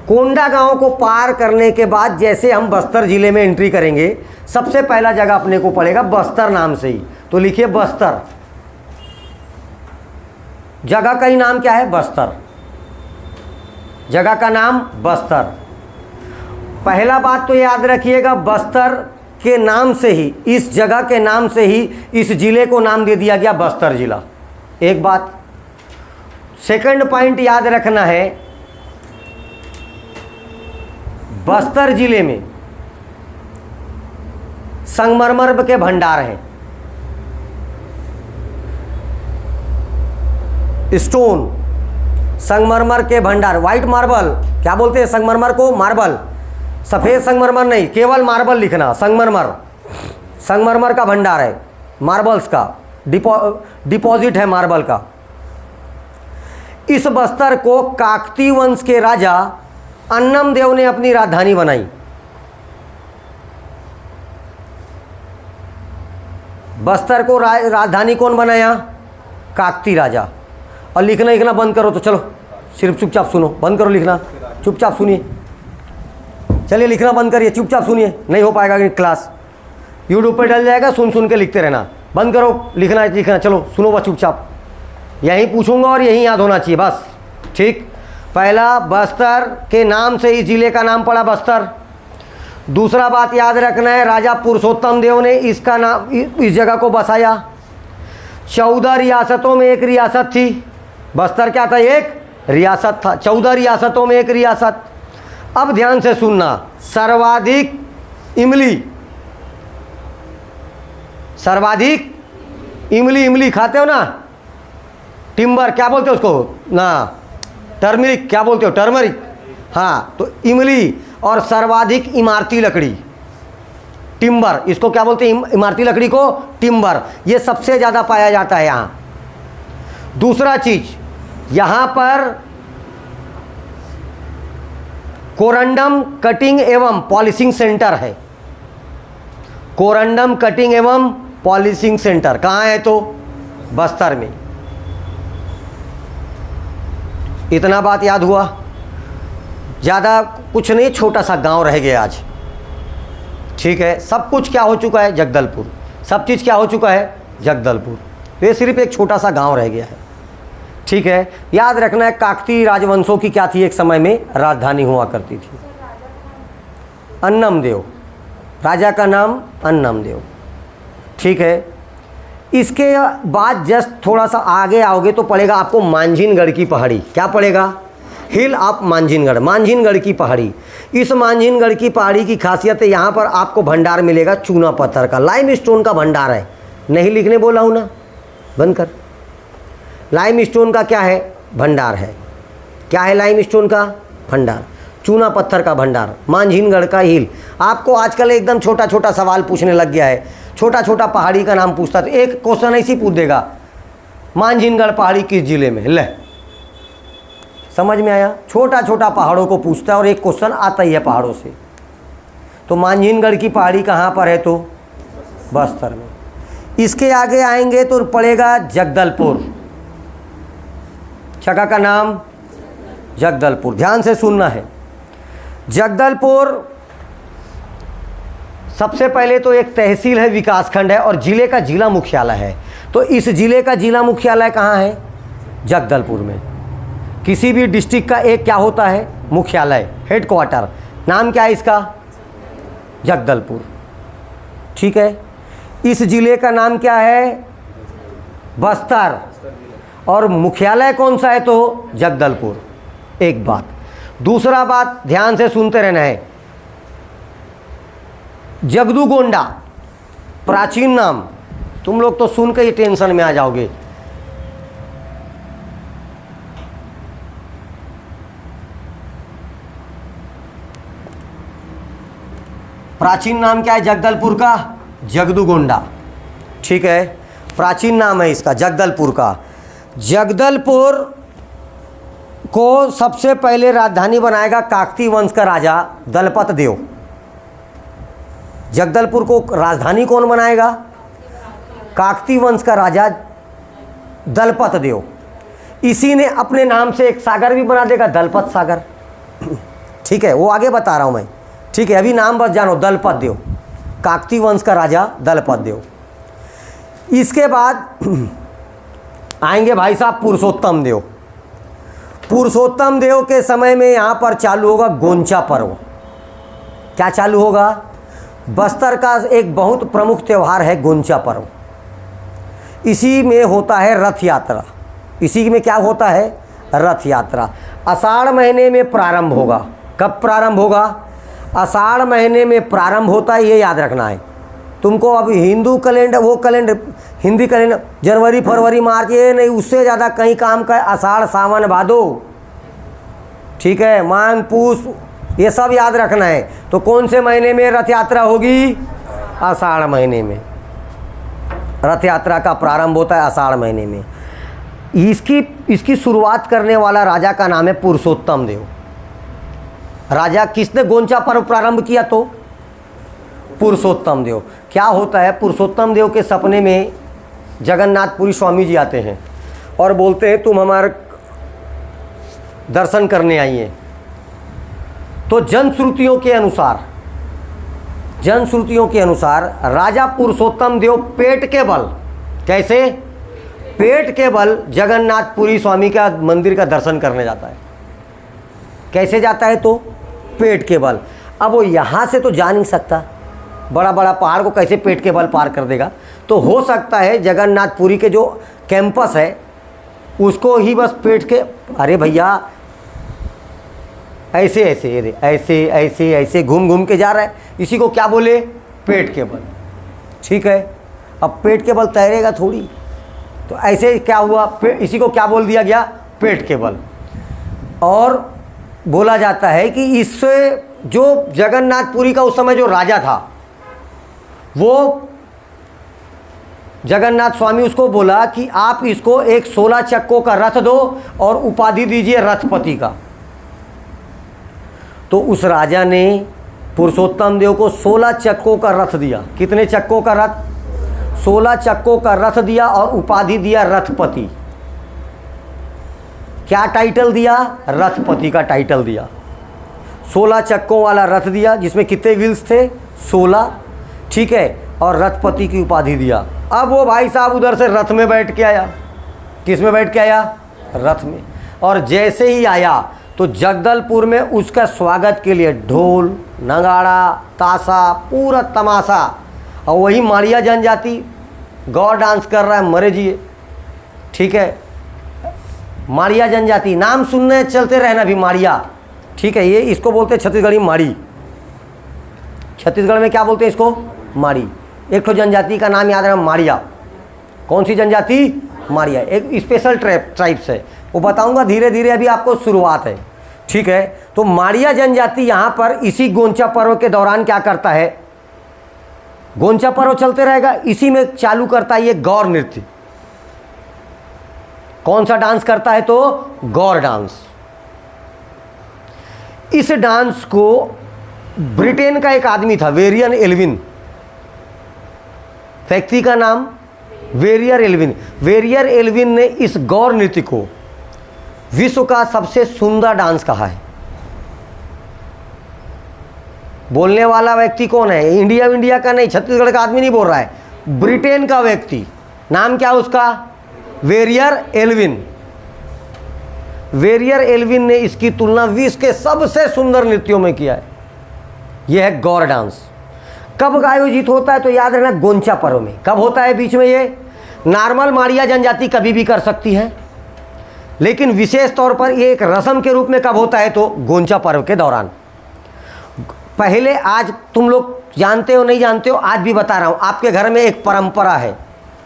कोंडागांव को पार करने के बाद जैसे हम बस्तर जिले में एंट्री करेंगे, सबसे पहला जगह अपने को पड़ेगा बस्तर नाम से ही, तो लिखिए बस्तर। जगह का ही नाम क्या है? बस्तर। जगह का नाम बस्तर। पहला बात तो याद रखिएगा, बस्तर के नाम से ही, इस जगह के नाम से ही इस जिले को नाम दे दिया गया बस्तर जिला। एक बात। सेकंड पॉइंट याद रखना है, बस्तर जिले में संगमरमर के भंडार हैं, स्टोन, संगमरमर के भंडार, व्हाइट मार्बल, क्या बोलते हैं संगमरमर को? मार्बल। सफ़ेद संगमरमर नहीं, केवल मार्बल लिखना, संगमरमर। संगमरमर का भंडार है, मार्बल्स का डिपॉजिट है मार्बल का। इस बस्तर को काकतीय वंश के राजा अन्नम देव ने अपनी राजधानी बनाई। बस्तर को राजधानी कौन बनाया? काकतीय राजा। और लिखना लिखना बंद करो, तो चलो सिर्फ चुपचाप सुनो, बंद करो लिखना, चुपचाप सुनिए। चलिए लिखना बंद करिए, चुपचाप सुनिए, नहीं हो पाएगा क्लास, यूट्यूब पे डल जाएगा, सुन सुन के लिखते रहना। बंद करो लिखना, लिखना चलो सुनो बस चुपचाप, यहीं पूछूंगा और यहीं याद होना चाहिए बस, ठीक। पहला, बस्तर के नाम से इस जिले का नाम पड़ा बस्तर। दूसरा बात याद रखना है, राजा पुरुषोत्तम देव ने इसका नाम, इस जगह को बसाया। 14 रियासतों में एक रियासत थी, बस्तर क्या था? एक रियासत था। 14 रियासतों में एक रियासत। अब ध्यान से सुनना, सर्वाधिक इमली, इमली खाते हो ना, टिम्बर क्या बोलते हो उसको ना, टर्मरिक क्या बोलते हो, टर्मरिक, हाँ, तो इमली। और सर्वाधिक इमारती लकड़ी, टिम्बर, इसको क्या बोलते हैं, इमारती लकड़ी को टिम्बर, ये सबसे ज़्यादा पाया जाता है यहाँ। दूसरा चीज, यहाँ पर कोरंडम कटिंग एवं पॉलिशिंग सेंटर है। कोरंडम कटिंग एवं पॉलिशिंग सेंटर कहाँ है, तो बस्तर में। इतना बात याद हुआ, ज़्यादा कुछ नहीं, छोटा सा गांव रह गया आज। ठीक है, सब कुछ क्या हो चुका है, जगदलपुर, सब चीज़ क्या हो चुका है, जगदलपुर। तो ये सिर्फ एक छोटा सा गांव रह गया है। ठीक है, याद रखना है, काकतीय राजवंशों की क्या थी, एक समय में राजधानी हुआ करती थी, अन्नमदेव, राजा का नाम अन्नमदेव। ठीक है, इसके बाद जस्ट थोड़ा सा आगे आओगे तो पड़ेगा आपको मांझिनगढ़ की पहाड़ी। क्या पड़ेगा, हिल ऑफ मांझिनगढ़, मांझिनगढ़ की पहाड़ी। इस मांझिनगढ़ की पहाड़ी की खासियत है, यहाँ पर आपको भंडार मिलेगा चूना पत्थर का, लाइम स्टोन का भंडार है। नहीं लिखने बोला हूँ ना, बंद कर। लाइम स्टोन का क्या है, भंडार है। क्या है, लाइम स्टोन का भंडार, चूना पत्थर का भंडार, मांझिनगढ़ का हिल। आपको आजकल एकदम छोटा छोटा सवाल पूछने लग गया है, छोटा छोटा पहाड़ी का नाम पूछता, तो एक क्वेश्चन ऐसी पूछ देगा, मांझिनगढ़ पहाड़ी किस जिले में, ले समझ में आया। छोटा छोटा पहाड़ों को पूछता है और एक क्वेश्चन आता ही है पहाड़ों से। तो मांझिनगढ़ की पहाड़ी कहाँ पर है, तो बस्तर में। इसके आगे आएंगे तो पड़ेगा जगदलपुर, जगह का नाम जगदलपुर, ध्यान से सुनना है। जगदलपुर सबसे पहले तो एक तहसील है, विकासखंड है, और जिले का जिला मुख्यालय है। तो इस जिले का जिला मुख्यालय कहाँ है, जगदलपुर में। किसी भी डिस्ट्रिक्ट का एक क्या होता है, मुख्यालय, हेडक्वार्टर, नाम क्या है इसका, जगदलपुर। ठीक है, इस जिले का नाम क्या है, बस्तर, और मुख्यालय कौन सा है, तो जगदलपुर। एक बात। दूसरा बात, ध्यान से सुनते रहना है, जगदूगोंडा प्राचीन नाम, तुम लोग तो सुन के ही टेंशन में आ जाओगे। प्राचीन नाम क्या है जगदलपुर का, जगदूगोंडा। ठीक है, प्राचीन नाम है इसका जगदलपुर का। जगदलपुर को सबसे पहले राजधानी बनाएगा काकतीय वंश का राजा दलपत देव। जगदलपुर को राजधानी कौन बनाएगा, काकतीय वंश का राजा दलपत देव। इसी ने अपने नाम से एक सागर भी बना देगा, दलपत सागर। ठीक है, वो आगे बता रहा हूँ मैं। ठीक है, अभी नाम बस जानो, दलपत देव, काकतीय वंश का राजा दलपत देव। इसके बाद आएंगे भाई साहब पुरुषोत्तम देव। पुरुषोत्तम देव के समय में यहाँ पर चालू होगा गोंचा पर्व। क्या चालू होगा, बस्तर का एक बहुत प्रमुख त्यौहार है गोंचा पर्व। इसी में होता है रथ यात्रा, इसी में क्या होता है, रथ यात्रा। आषाढ़ महीने में प्रारंभ होगा। कब प्रारंभ होगा, आषाढ़ महीने में प्रारंभ होता है, ये याद रखना है तुमको। अब हिंदू कैलेंडर, वो कैलेंडर, हिंदी कैलेंडर, जनवरी फरवरी मार्च, ये नहीं, उससे ज़्यादा कहीं काम का, आषाढ़ सावन भादो। ठीक है, माघ पूष, ये सब याद रखना है। तो कौन से महीने में रथ यात्रा होगी, आषाढ़ महीने में रथ यात्रा का प्रारंभ होता है, आषाढ़ महीने में। इसकी शुरुआत करने वाला राजा का नाम है पुरुषोत्तम देव। राजा किसने गोंचा पर्व प्रारंभ किया, तो पुरुषोत्तम देव। क्या होता है, पुरुषोत्तम देव के सपने में जगन्नाथपुरी स्वामी जी आते हैं और बोलते हैं तुम हमारे दर्शन करने आइए। तो जनश्रुतियों के अनुसार राजा पुरुषोत्तम देव पेट के बल, कैसे, पेट के बल जगन्नाथपुरी स्वामी का मंदिर का दर्शन करने जाता है। कैसे जाता है, तो पेट के बल। अब वो यहाँ से तो जा नहीं सकता, बड़ा बड़ा पहाड़ को कैसे पेट के बल पार कर देगा। तो हो सकता है जगन्नाथपुरी के जो कैंपस है उसको ही बस पेट के, अरे भैया ऐसे ऐसे ऐसे ऐसे ऐसे घूम घूम के जा रहा है, इसी को क्या बोले, पेट के बल। ठीक है, अब पेट के बल तैरेगा थोड़ी, तो ऐसे क्या हुआ, इसी को क्या बोल दिया गया, पेट के बल। और बोला जाता है कि इससे जो जगन्नाथपुरी का उस समय जो राजा था, वो जगन्नाथ स्वामी उसको बोला कि आप इसको एक 16 चक्कों का रथ दो और उपाधि दीजिए रथपति का। तो उस राजा ने पुरुषोत्तम देव को 16 चक्कों का रथ दिया। कितने चक्कों का रथ, 16 चक्कों का रथ दिया और उपाधि दिया रथपति। क्या टाइटल दिया, रथपति का टाइटल दिया। 16 चक्कों वाला रथ दिया जिसमें कितने व्हील्स थे, 16, ठीक है, और रथपति की उपाधि दिया। अब वो भाई साहब उधर से रथ में बैठ के आया। किस में बैठ के आया, रथ में। और जैसे ही आया तो जगदलपुर में उसका स्वागत के लिए ढोल नगाड़ा ताशा पूरा तमाशा, और वही माड़िया जनजाति गौर डांस कर रहा है, मरे जिए, ठीक है। माड़िया जनजाति नाम सुनने चलते रहना भी, माड़िया, ठीक है। ये इसको बोलते हैं छत्तीसगढ़ी माड़ी। छत्तीसगढ़ में क्या बोलते हैं इसको, माड़ी। एक तो जनजाति का नाम याद रखना, माड़िया। कौन सी जनजाति, माड़िया। एक स्पेशल ट्राइब्स है, वो बताऊंगा धीरे धीरे, अभी आपको शुरुआत है, ठीक है। तो माड़िया जनजाति यहाँ पर इसी गोंचा पर्व के दौरान क्या करता है, गोंचा पर्व चलते रहेगा, इसी में चालू करता है ये गौर नृत्य। कौन सा डांस करता है, तो गौर डांस। इस डांस को ब्रिटेन का एक आदमी था, वेरियन एल्विन, व्यक्ति का नाम वेरियर एल्विन। वेरियर एल्विन ने इस गौर नृत्य को विश्व का सबसे सुंदर डांस कहा है। बोलने वाला व्यक्ति कौन है, इंडिया का नहीं, छत्तीसगढ़ का आदमी नहीं बोल रहा है, ब्रिटेन का व्यक्ति। नाम क्या उसका, वेरियर एल्विन। वेरियर एल्विन ने इसकी तुलना विश्व के सबसे सुंदर नृत्यों में किया है। यह है गौर डांस। कब आयोजित होता है, तो याद रखना गोंचा पर्व में। कब होता है बीच में, ये नॉर्मल माड़िया जनजाति कभी भी कर सकती है, लेकिन विशेष तौर पर ये एक रस्म के रूप में कब होता है, तो गोंचा पर्व के दौरान। पहले, आज तुम लोग जानते हो नहीं जानते हो, आज भी बता रहा हूँ, आपके घर में एक परंपरा है।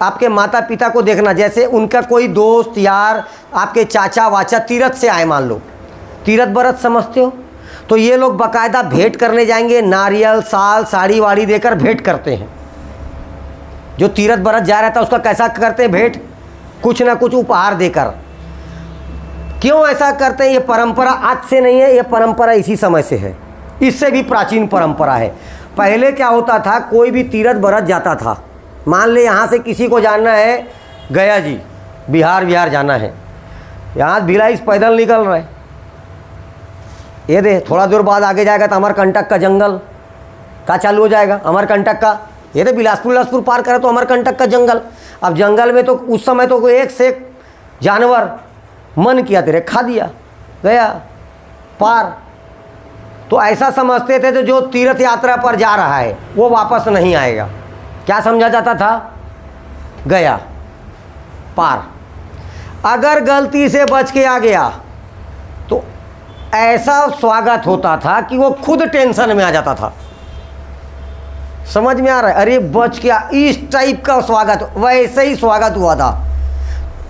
आपके माता पिता को देखना, जैसे उनका कोई दोस्त यार, आपके चाचा वाचा तीरथ से आए, मान लो तीरथ व्रत समझते हो, तो ये लोग बाकायदा भेंट करने जाएंगे, नारियल साल साड़ी वाड़ी देकर भेंट करते हैं। जो तीरथ व्रत जा रहा था उसका कैसा करते हैं, भेंट, कुछ ना कुछ उपहार देकर। क्यों ऐसा करते हैं, ये परंपरा आज से नहीं है, ये परंपरा इसी समय से है, इससे भी प्राचीन परंपरा है। पहले क्या होता था, कोई भी तीरथ व्रत जाता था, मान ले यहाँ से किसी को जाना है गया जी, बिहार जाना है, यहाँ भिलाई पैदल निकल रहे, ये दे थोड़ा दूर बाद आगे जाएगा तो अमरकंटक का जंगल का चालू हो जाएगा, अमरकंटक का, ये दे बिलासपुर पार करे तो अमरकंटक का जंगल। अब जंगल में तो उस समय तो एक से एक जानवर मन किया तेरे खा दिया, गया पार। तो ऐसा समझते थे, तो जो तीर्थ यात्रा पर जा रहा है वो वापस नहीं आएगा, क्या समझा जाता था, गया पार। अगर गलती से बच के आ गया तो ऐसा स्वागत होता था कि वो खुद टेंशन में आ जाता था। समझ में आ रहा है, अरे बच गया, इस टाइप का स्वागत, वैसे ही स्वागत हुआ था।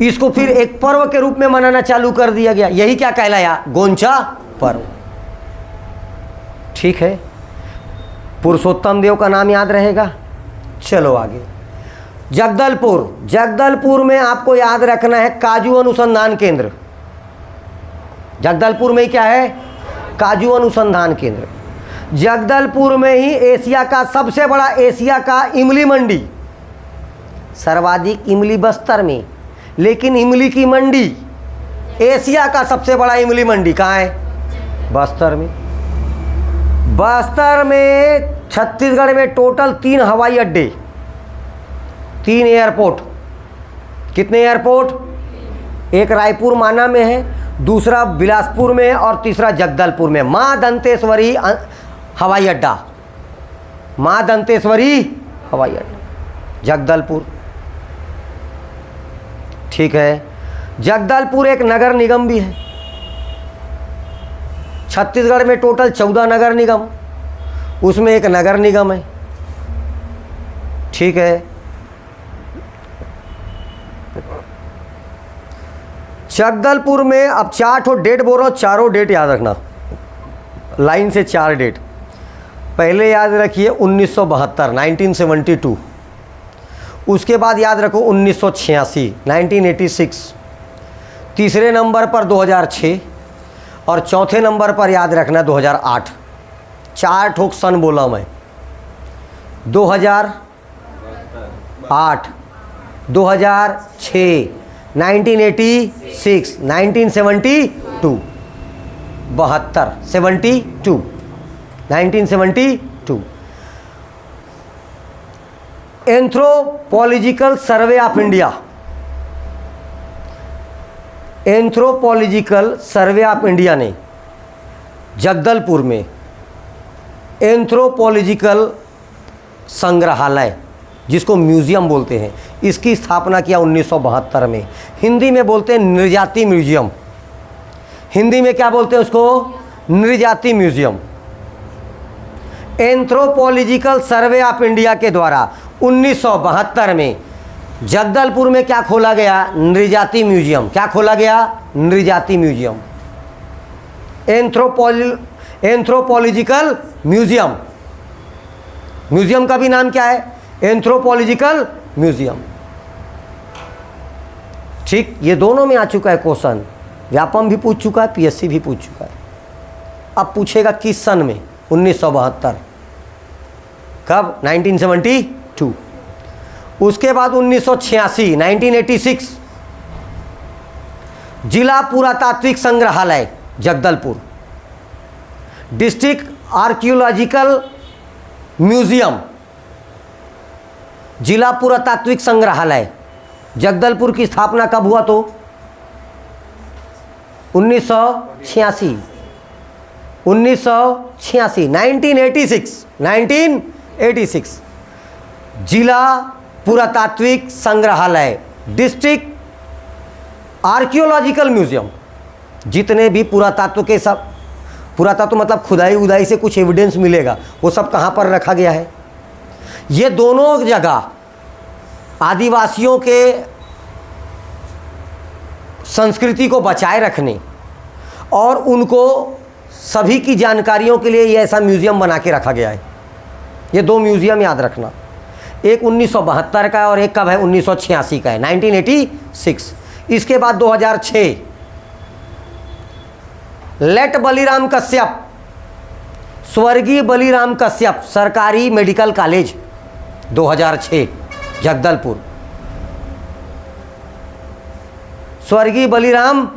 इसको फिर एक पर्व के रूप में मनाना चालू कर दिया गया, यही क्या कहलाया, गोंचा पर्व। ठीक है, पुरुषोत्तम देव का नाम याद रहेगा। चलो आगे, जगदलपुर में आपको याद रखना है काजू अनुसंधान केंद्र। जगदलपुर में क्या है, काजू अनुसंधान केंद्र। जगदलपुर में ही एशिया का सबसे बड़ा, एशिया का इमली मंडी, सर्वाधिक इमली बस्तर में, लेकिन इमली की मंडी, एशिया का सबसे बड़ा इमली मंडी कहाँ है, बस्तर में। बस्तर में, छत्तीसगढ़ में टोटल 3 हवाई अड्डे, 3 एयरपोर्ट। कितने एयरपोर्ट, एक रायपुर माना में है, दूसरा बिलासपुर में है और तीसरा जगदलपुर में। माँ दंतेश्वरी हवाई अड्डा, माँ दंतेश्वरी हवाई अड्डा जगदलपुर। ठीक है, जगदलपुर एक नगर निगम भी है। छत्तीसगढ़ में टोटल 14 नगर निगम, उसमें एक नगर निगम है। ठीक है, जगदलपुर में अब 4 ठो डेट बोल रहा हूँ, चारों डेट याद रखना, लाइन से 4 डेट। पहले याद रखिए 1972 1972, उसके बाद याद रखो 1986 1986, तीसरे नंबर पर 2006 और चौथे नंबर पर याद रखना 2008। 4 ठोक सन बोला मैं। 2008, 2006, 1986, 1972, 72, 1972। Anthropological survey of India, anthropological survey of India ने जगदलपुर में एंथ्रोपोलॉजिकल संग्रहालय, जिसको म्यूज़ियम बोलते हैं, इसकी स्थापना किया 1972 में। हिंदी में बोलते हैं नृजाति म्यूजियम। हिंदी में क्या बोलते हैं उसको? नृजाति museum. Anthropological survey of India के द्वारा 1972 में जगदलपुर में क्या खोला गया? नृजाति म्यूजियम। क्या खोला गया? नृजाति म्यूजियम, एंथ्रोपोलॉजिकल म्यूजियम। म्यूजियम का भी नाम क्या है? Anthropological museum. ठीक, ये दोनों में आ चुका है क्वेश्चन। व्यापम भी पूछ चुका है, पीएससी भी पूछ चुका है। अब पूछेगा किस सन में? 1972। कब? 1972। उसके बाद 1986 1986, जिला पुरातात्विक संग्रहालय जगदलपुर, डिस्ट्रिक्ट आर्कियोलॉजिकल म्यूजियम, जिला पुरातात्विक संग्रहालय जगदलपुर की स्थापना कब हुआ? तो 1986, 1986 जिला पुरातात्विक संग्रहालय, डिस्ट्रिक्ट आर्कियोलॉजिकल म्यूजियम। जितने भी पुरातत्व के सब, पुरातत्व मतलब खुदाई उदाई से कुछ एविडेंस मिलेगा, वो सब कहाँ पर रखा गया है? ये दोनों जगह आदिवासियों के संस्कृति को बचाए रखने और उनको सभी की जानकारियों के लिए ये ऐसा म्यूज़ियम बना के रखा गया है। ये 2 म्यूज़ियम याद रखना, एक 1972 का है और एक कब है? 1986 का है, 1986। इसके बाद 2006 लेट बलिराम कश्यप, स्वर्गीय बलिराम कश्यप सरकारी मेडिकल कॉलेज 2006 जगदलपुर। स्वर्गीय बलिराम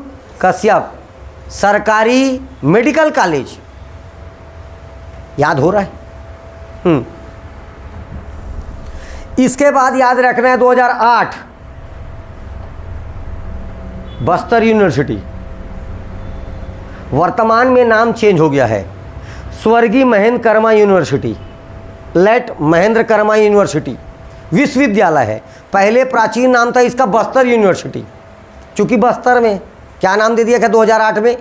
कश्यप सरकारी मेडिकल कॉलेज, याद हो रहा है? इसके बाद याद रखना है 2008 बस्तर यूनिवर्सिटी, वर्तमान में नाम चेंज हो गया है, स्वर्गीय Mahendra Karma university, late Mahendra Karma university विश्वविद्यालय है। पहले प्राचीन नाम था इसका बस्तर यूनिवर्सिटी, चूँकि बस्तर में क्या नाम दे दिया गया 2008 में?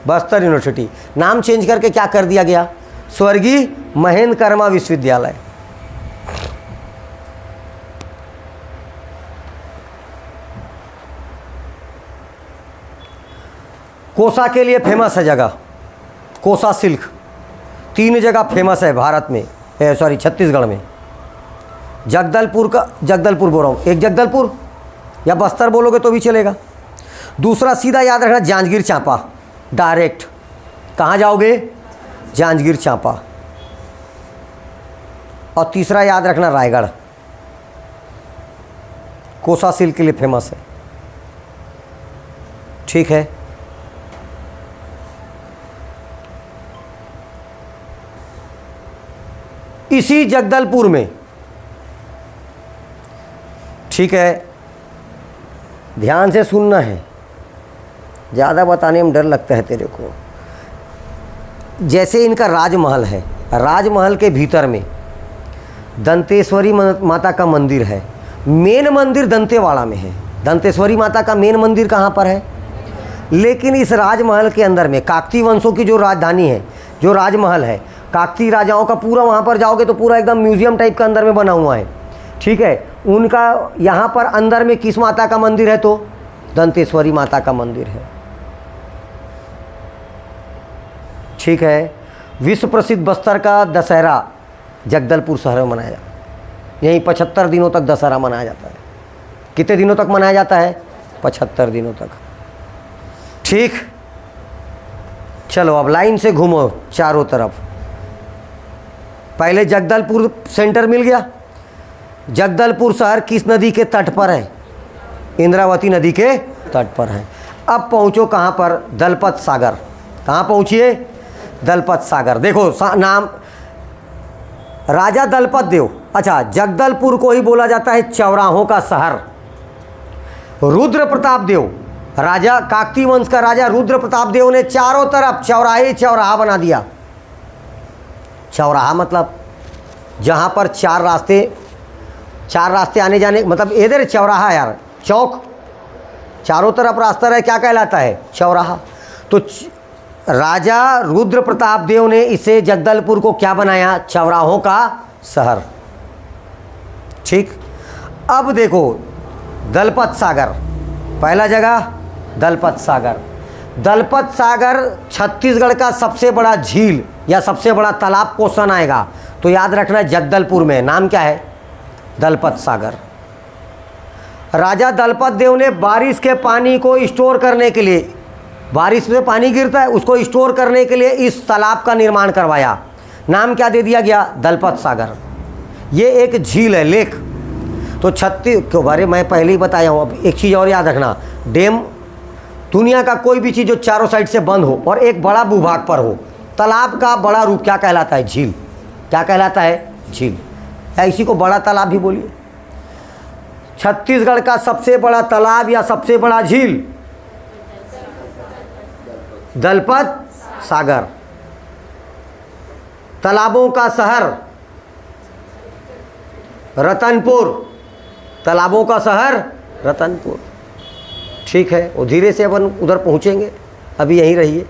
बस्तर यूनिवर्सिटी। नाम चेंज करके क्या कर दिया गया? स्वर्गीय महेंद्र कर्मा विश्वविद्यालय। कोसा के लिए फेमस है जगह, कोसा सिल्क। 3 जगह फेमस है भारत में, छत्तीसगढ़ में। जगदलपुर का, जगदलपुर बोल रहा हूँ, एक जगदलपुर या बस्तर बोलोगे तो भी चलेगा। दूसरा सीधा याद रखना जांजगीर चांपा, डायरेक्ट कहाँ जाओगे? जांजगीर चांपा। और तीसरा याद रखना रायगढ़, कोसा सिल्क के लिए फेमस है। ठीक है, इसी जगदलपुर में, ठीक है, ध्यान से सुनना है, ज़्यादा बताने में डर लगता है तेरे को। जैसे इनका राजमहल है, राजमहल के भीतर में दंतेश्वरी माता का मंदिर है। मेन मंदिर दंतेवाड़ा में है। दंतेश्वरी माता का मेन मंदिर कहाँ पर है? लेकिन इस राजमहल के अंदर में काकतीय वंशों की जो राजधानी है, जो राजमहल है, काकतीय राजाओं का पूरा, वहाँ पर जाओगे तो पूरा एकदम म्यूज़ियम टाइप का अंदर में बना हुआ है। ठीक है, उनका यहाँ पर अंदर में किस माता का मंदिर है? तो दंतेश्वरी माता का मंदिर है। ठीक है। विश्व प्रसिद्ध बस्तर का दशहरा जगदलपुर शहर में मनाया जाता है। यहीं 75 दिनों तक दशहरा मनाया जाता है। कितने दिनों तक मनाया जाता है? 75 दिनों तक। ठीक, चलो अब लाइन से घूमो चारों तरफ। पहले जगदलपुर सेंटर मिल गया। जगदलपुर शहर किस नदी के तट पर है? इंद्रावती नदी के तट पर है। अब पहुंचो कहाँ पर? दलपत सागर। कहाँ पहुंचिए? दलपत सागर। देखो नाम राजा दलपत देव। अच्छा, जगदलपुर को ही बोला जाता है चौराहों का शहर। रुद्र प्रताप देव, राजा काकती वंश का राजा रुद्र प्रताप देव ने चारों तरफ चौराहे चौराहा बना दिया। चौराहा मतलब जहाँ पर चार रास्ते आने जाने, मतलब इधर चौराहा यार, चौक, चारों तरफ रास्ता रहे, क्या कहलाता है? चौराहा। तो राजा रुद्र प्रताप देव ने इसे जगदलपुर को क्या बनाया? चौराहों का शहर। ठीक। अब देखो दलपत सागर, पहला जगह दलपत सागर। दलपत सागर छत्तीसगढ़ का सबसे बड़ा झील या सबसे बड़ा तालाब क्वेश्चन आएगा तो याद रखना जगदलपुर में। नाम क्या है? दलपत सागर। राजा दलपत देव ने बारिश के पानी को स्टोर करने के लिए, बारिश में पानी गिरता है उसको स्टोर करने के लिए इस तालाब का निर्माण करवाया। नाम क्या दे दिया गया? दलपत सागर। ये एक झील है, लेक। तो क्यों बारे मैं पहले ही बताया हूँ। अब एक चीज़ और याद रखना, डैम दुनिया का कोई भी चीज़ जो चारों साइड से बंद हो और एक बड़ा भूभाग पर हो, तालाब का बड़ा रूप क्या कहलाता है? झील। क्या कहलाता है? झील। या इसी को बड़ा तालाब भी बोलिए। छत्तीसगढ़ का सबसे बड़ा तालाब या सबसे बड़ा झील दलपत सागर। तालाबों का शहर रतनपुर। तालाबों का शहर रतनपुर। ठीक है, और धीरे से अपन उधर पहुंचेंगे, अभी यहीं रहिए।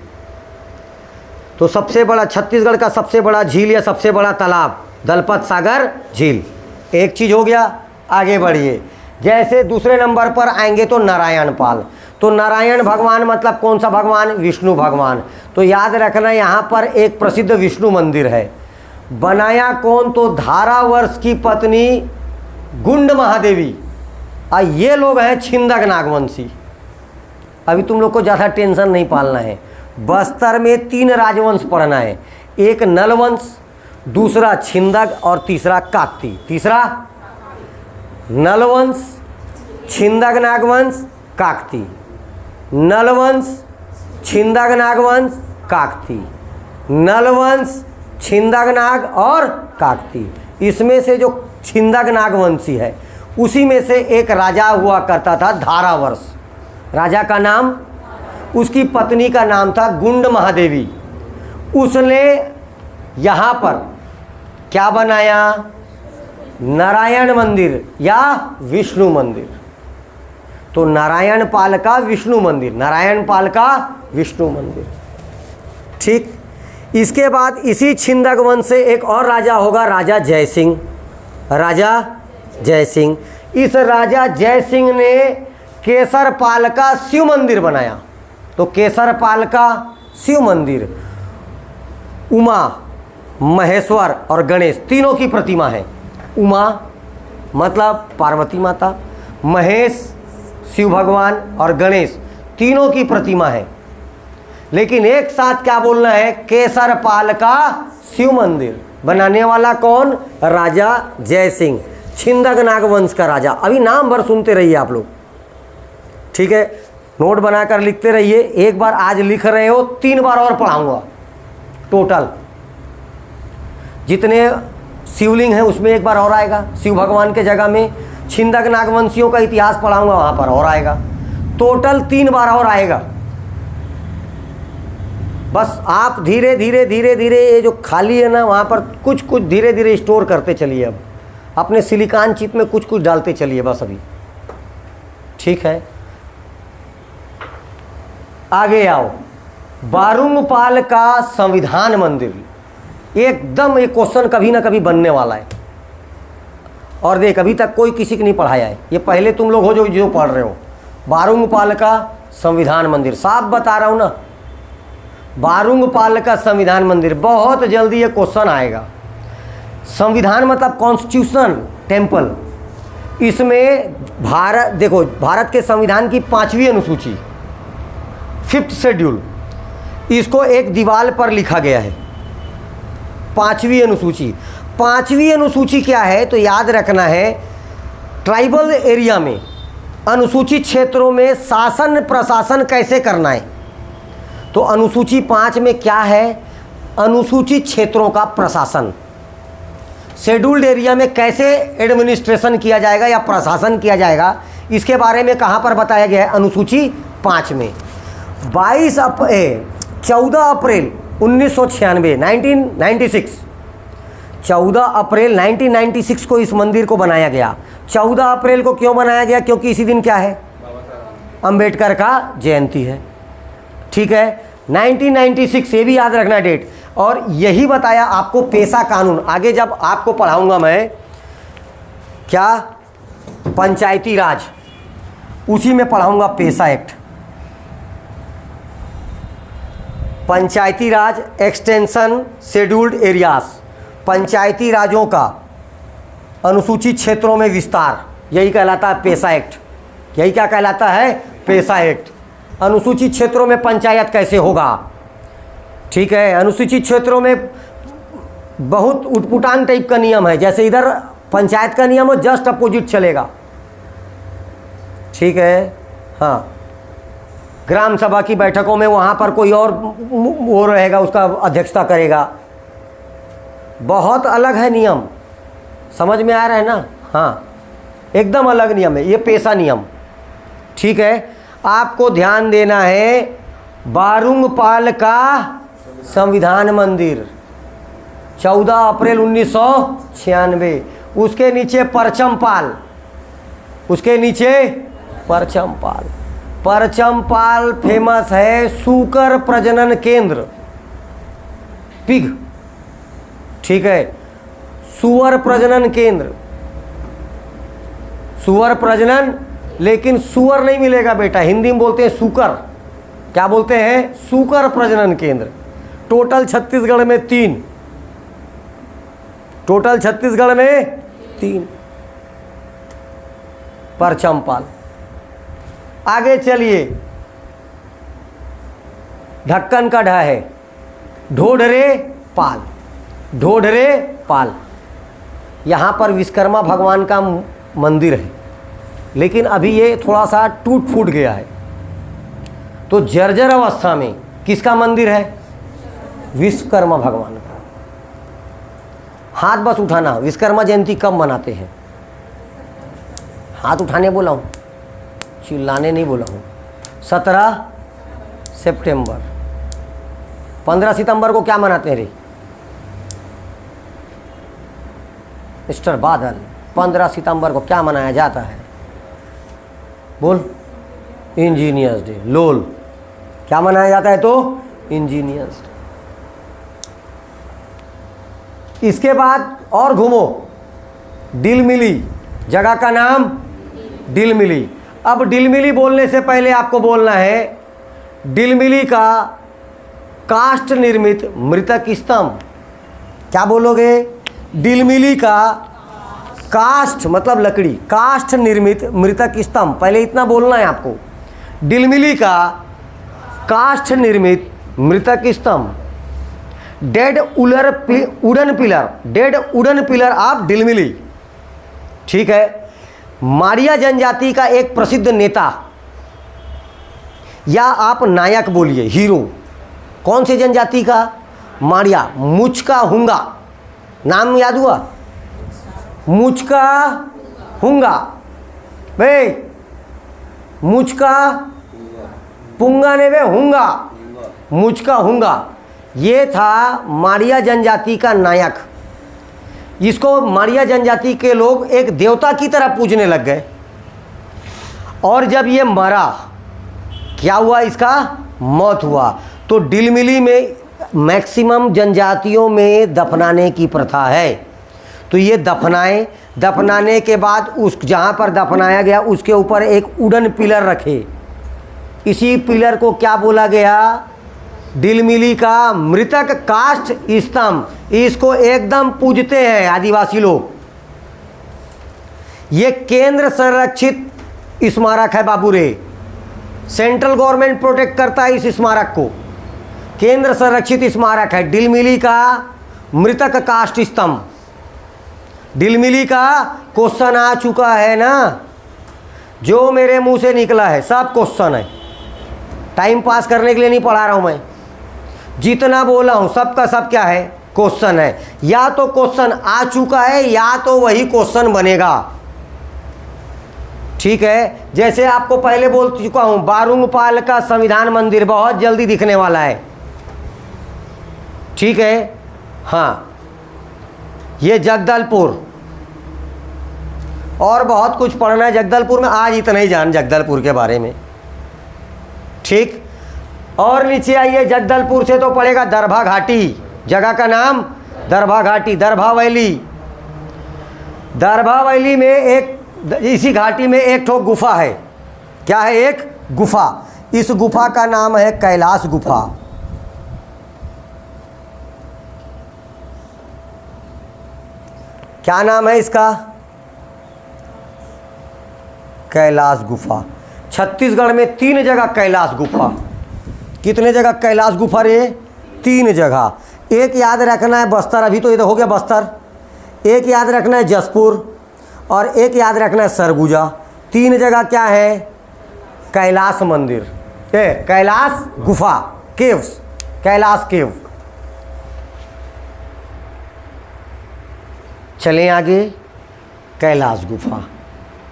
तो सबसे बड़ा छत्तीसगढ़ का सबसे बड़ा झील या सबसे बड़ा तालाब दलपत सागर झील। एक चीज़ हो गया, आगे बढ़िए। जैसे दूसरे नंबर पर आएंगे तो नारायण पाल। तो नारायण भगवान मतलब कौन सा भगवान? विष्णु भगवान। तो याद रखना यहाँ पर एक प्रसिद्ध विष्णु मंदिर है। बनाया कौन? तो धारावर्ष की पत्नी गुंड महादेवी। और ये लोग हैं छिंदक नागवंशी। अभी तुम लोग को ज़्यादा टेंशन नहीं पालना है। बस्तर में 3 राजवंश पढ़ना है, एक नलवंश, दूसरा छिंदक और तीसरा काकती। तीसरा नलवंश, छिंदक नागवंश, काकती। नलवंश, छिंदक नागवंश, काकती। नलवंश, छिंदक नाग और काकती। इसमें से जो छिंदक नागवंशी है उसी में से एक राजा हुआ करता था धारावर्ष। राजा का नाम, उसकी पत्नी का नाम था गुंड महादेवी। उसने यहाँ पर क्या बनाया? नारायण मंदिर या विष्णु मंदिर। तो नारायण पाल का विष्णु मंदिर, नारायण पाल का विष्णु मंदिर। ठीक। इसके बाद इसी छिंदक वंश से एक और राजा होगा, राजा जयसिंह। राजा जयसिंह। इस राजा जयसिंह ने केसरपाल का शिव मंदिर बनाया। तो केसरपाल का शिव मंदिर, उमा, महेश्वर और गणेश तीनों की प्रतिमा है। उमा मतलब पार्वती माता, महेश शिव भगवान और गणेश तीनों की प्रतिमा है। लेकिन एक साथ क्या बोलना है? केसरपाल का शिव मंदिर। बनाने वाला कौन? राजा जयसिंह, छिंदक नागवंश का राजा। अभी नाम भर सुनते रहिए आप लोग, ठीक है? नोट बनाकर लिखते रहिए। एक बार आज लिख रहे हो, 3 बार और पढ़ाऊंगा। टोटल जितने शिवलिंग हैं उसमें एक बार और आएगा, शिव भगवान के जगह में छिंदक नागवंशियों का इतिहास पढ़ाऊंगा, वहाँ पर और आएगा। टोटल 3 बार और आएगा। बस आप धीरे धीरे धीरे धीरे ये जो खाली है ना, वहाँ पर कुछ कुछ धीरे धीरे स्टोर करते चलिए। अब अपने सिलिकॉन चिप में कुछ कुछ डालते चलिए बस अभी, ठीक है? आगे आओ। बारुंगपाल का संविधान मंदिर, एकदम ये क्वेश्चन कभी ना कभी बनने वाला है। और देख अभी तक कोई किसी को नहीं पढ़ाया है, ये पहले तुम लोग हो जो पढ़ रहे हो। बारुंगपाल का संविधान मंदिर, साफ बता रहा हूँ ना, बारुंगपाल का संविधान मंदिर, बहुत जल्दी ये क्वेश्चन आएगा। संविधान मतलब कॉन्स्टिट्यूशन टेम्पल। इसमें भारत, देखो भारत के संविधान की 5वीं अनुसूची, 5th शेड्यूल, इसको एक दीवार पर लिखा गया है। 5वीं अनुसूची, 5वीं अनुसूची क्या है तो याद रखना है, ट्राइबल एरिया में, अनुसूचित क्षेत्रों में शासन प्रशासन कैसे करना है। तो अनुसूची 5 में क्या है, अनुसूचित क्षेत्रों का प्रशासन, शेड्यूल्ड एरिया में कैसे एडमिनिस्ट्रेशन किया जाएगा या प्रशासन किया जाएगा, इसके बारे में कहाँ पर बताया गया है, अनुसूची 5 में। 14 अप्रैल 1996 1996 14 अप्रैल 1996 को इस मंदिर को बनाया गया। 14 अप्रैल को क्यों बनाया गया, क्योंकि इसी दिन क्या है, अंबेडकर का जयंती है। ठीक है, 1996, ये भी याद रखना डेट। और यही बताया आपको पेशा कानून, आगे जब आपको पढ़ाऊंगा मैं क्या, पंचायती राज, उसी में पढ़ाऊंगा पेशा एक्ट, पंचायती राज एक्सटेंशन शेड्यूल्ड एरियाज, पंचायती राजों का अनुसूचित क्षेत्रों में विस्तार, यही कहलाता है पेशा एक्ट। यही क्या कहलाता है, पेशा एक्ट। अनुसूचित क्षेत्रों में पंचायत कैसे होगा, ठीक है। अनुसूचित क्षेत्रों में बहुत उटपुटांग टाइप का नियम है, जैसे इधर पंचायत का नियम हो, जस्ट अपोजिट चलेगा, ठीक है। हाँ, ग्राम सभा की बैठकों में वहाँ पर कोई और वो रहेगा, उसका अध्यक्षता करेगा, बहुत अलग है नियम, समझ में आ रहा है ना। हाँ, एकदम अलग नियम है, ये पेशा नियम, ठीक है। आपको ध्यान देना है, बारुंगपाल का संविधान मंदिर 14 अप्रैल 1996, उसके नीचे परचमपाल, उसके नीचे परचमपाल। परचमपाल फेमस है सूकर प्रजनन केंद्र, पिग, ठीक है, सुअर प्रजनन केंद्र, सुअर प्रजनन, लेकिन सुअर नहीं मिलेगा बेटा, हिंदी में बोलते हैं सूकर। क्या बोलते हैं, सूकर प्रजनन केंद्र। टोटल छत्तीसगढ़ में 3, टोटल छत्तीसगढ़ में 3 परचमपाल। आगे चलिए, ढक्कन का ढा है, ढोढरे पाल, ढोढरे पाल। यहाँ पर विश्वकर्मा भगवान का मंदिर है, लेकिन अभी ये थोड़ा सा टूट फूट गया है। तो जर्जर अवस्था में किसका मंदिर है, विश्वकर्मा भगवान का। हाथ बस उठाना, विश्वकर्मा जयंती कब मनाते हैं, हाथ उठाने बोला हूँ, चिल्लाने नहीं बोला हूँ। 17 सितंबर। 15 सितंबर को क्या मनाते हैं रे मिस्टर बादल, 15 सितंबर को क्या मनाया जाता है, बोल, इंजीनियर्स डे, लोल। क्या मनाया जाता है, तो इंजीनियर्स डे। इसके बाद और घूमो, डिलमिली, जगह का नाम डिलमिली। अब डिलमिली बोलने से पहले आपको बोलना है, डिलमिली का काष्ठ निर्मित मृतक स्तंभ। क्या बोलोगे, डिलमिली का काष्ठ मतलब लकड़ी, काष्ठ निर्मित मृतक स्तंभ, पहले इतना बोलना है आपको। डिलमिली का काष्ठ निर्मित मृतक स्तंभ, dead wooden pillar, dead wooden pillar of Dilmili, ठीक है। मारिया जनजाति का एक प्रसिद्ध नेता, या आप नायक बोलिए, हीरो, कौन से जनजाति का, मारिया, मुचका हुंगा, नाम याद हुआ, मुचका हुंगा, भाई मुचका पुंगा ने वे हुंगा, मुचका हुंगा, ये था मारिया जनजाति का नायक। इसको मारिया जनजाति के लोग एक देवता की तरह पूजने लग गए, और जब ये मरा, क्या हुआ, इसका मौत हुआ। तो डिलमिली में मैक्सिमम जनजातियों में दफनाने की प्रथा है। तो ये दफनाएं, दफनाने के बाद उस जहाँ पर दफनाया गया उसके ऊपर एक वुडन पिलर रखे। इसी पिलर को क्या बोला गया? डिलमिली का मृतक काष्ठ स्तंभ। इसको एकदम पूजते हैं आदिवासी लोग। ये केंद्र संरक्षित स्मारक है बाबू रे। सेंट्रल गवर्नमेंट प्रोटेक्ट करता है इस स्मारक को। केंद्र संरक्षित स्मारक है डिलमिली का मृतक काष्ठ स्तंभ। डिलमिली का क्वेश्चन आ चुका है ना, जो मेरे मुंह से निकला है सब क्वेश्चन है। टाइम पास करने के लिए नहीं पढ़ा रहा हूं मैं, जितना बोला हूं सबका सब क्या है? क्वेश्चन है। या तो क्वेश्चन आ चुका है या तो वही क्वेश्चन बनेगा। ठीक है, जैसे आपको पहले बोल चुका हूं, बारुंगपाल का संविधान मंदिर बहुत जल्दी दिखने वाला है। ठीक है, हाँ, ये जगदलपुर, और बहुत कुछ पढ़ना है जगदलपुर में, आज इतना ही जान जगदलपुर के बारे में। ठीक, और नीचे आइए, जगदलपुर से तो पड़ेगा दरभा घाटी, जगह का नाम दरभा घाटी, दरभा वैली। दरभा वैली में एक, इसी घाटी में एक ठो गुफा है। क्या है? एक गुफा। इस गुफा का नाम है कैलाश गुफा। क्या नाम है इसका? कैलाश गुफा। छत्तीसगढ़ में 3 जगह कैलाश गुफा। कितने जगह कैलाश गुफा रे? 3 जगह। एक याद रखना है बस्तर, अभी तो ये हो गया बस्तर। एक याद रखना है जसपुर, और एक याद रखना है सरगुजा। 3 जगह क्या है? कैलाश मंदिर, कैलाश गुफा, केव्स, कैलाश केव। चलें आगे, कैलाश गुफा।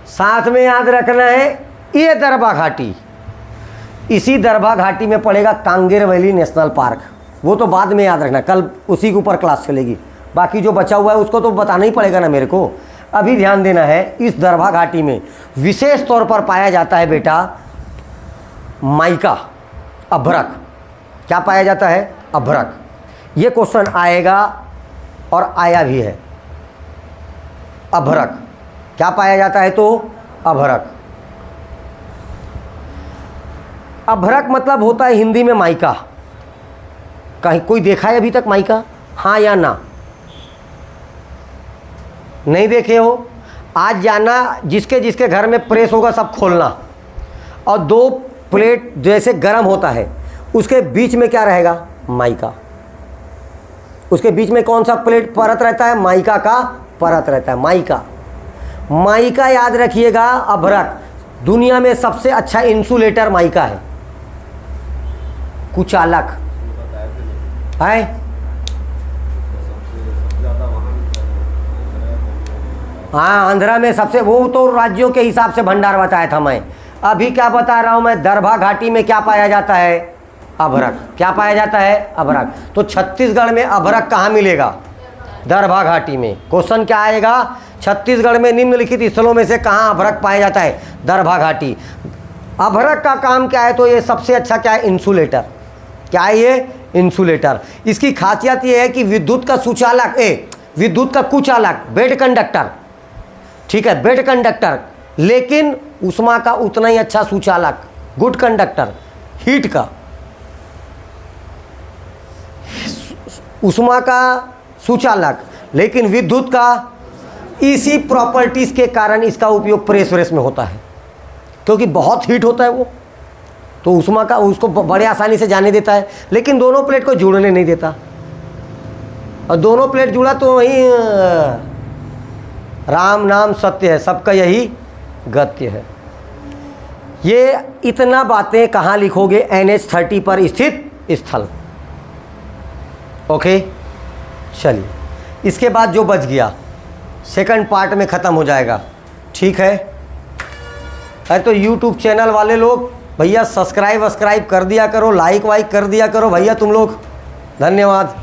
साथ में याद रखना है ये दरभा घाटी। इसी दरभा घाटी में पड़ेगा कांगेर वैली नेशनल पार्क। वो तो बाद में याद रखना, कल उसी के ऊपर क्लास चलेगी। बाकी जो बचा हुआ है उसको तो बताना ही पड़ेगा ना मेरे को। अभी ध्यान देना है, इस दरभा घाटी में विशेष तौर पर पाया जाता है बेटा माइका, अभ्रक। क्या पाया जाता है? अभ्रक। ये क्वेश्चन आएगा और आया भी है। अभ्रक क्या पाया जाता है? तो अभ्रक। अभ्रक मतलब होता है हिंदी में माइका। कहीं कोई देखा है अभी तक माइका? हाँ या ना? नहीं देखे हो? आज जाना, जिसके जिसके घर में प्रेस होगा सब खोलना, और 2 प्लेट जैसे गर्म होता है उसके बीच में क्या रहेगा? माइका। उसके बीच में कौन सा प्लेट परत रहता है? माइका का परत रहता है। माइका, माइका याद रखिएगा। अभ्रक, दुनिया में सबसे अच्छा इंसुलेटर माइका है। कुचालक है, हाँ, आंध्रा में सबसे, वो तो राज्यों के हिसाब से भंडार बताया था मैं। अभी क्या बता रहा हूं मैं? दरभा घाटी में क्या पाया जाता है? अभ्रक। क्या पाया जाता है? अभ्रक। तो छत्तीसगढ़ में अभ्रक कहाँ मिलेगा? दरभा घाटी में। क्वेश्चन क्या आएगा? छत्तीसगढ़ में निम्नलिखित स्थलों में से कहाँ अभ्रक पाया जाता है? दरभा घाटी। अभ्रक का काम क्या है? तो ये सबसे अच्छा क्या है? इंसुलेटर। क्या है ये? इंसुलेटर। इसकी खासियत ये है कि विद्युत का सुचालक, विद्युत का कुचालक, बेड कंडक्टर, ठीक है, बेड कंडक्टर, लेकिन उष्मा का उतना ही अच्छा सुचालक, गुड कंडक्टर, हीट का, उष्मा का सुचालक, लेकिन विद्युत का। इसी प्रॉपर्टीज के कारण इसका उपयोग प्रेस व्रेस में होता है, क्योंकि बहुत हीट होता है वो, तो उष्मा का उसको बड़े आसानी से जाने देता है, लेकिन दोनों प्लेट को जुड़ने नहीं देता। और दोनों प्लेट जुड़ा तो वही राम नाम सत्य है, सबका यही गत्य है। ये इतना बातें कहाँ लिखोगे? NH30 पर स्थित स्थल। ओके, चलिए, इसके बाद जो बच गया सेकंड पार्ट में ख़त्म हो जाएगा। ठीक है? अरे तो YouTube चैनल वाले लोग भैया सब्सक्राइब कर दिया करो, लाइक वाइक कर दिया करो भैया तुम लोग। धन्यवाद।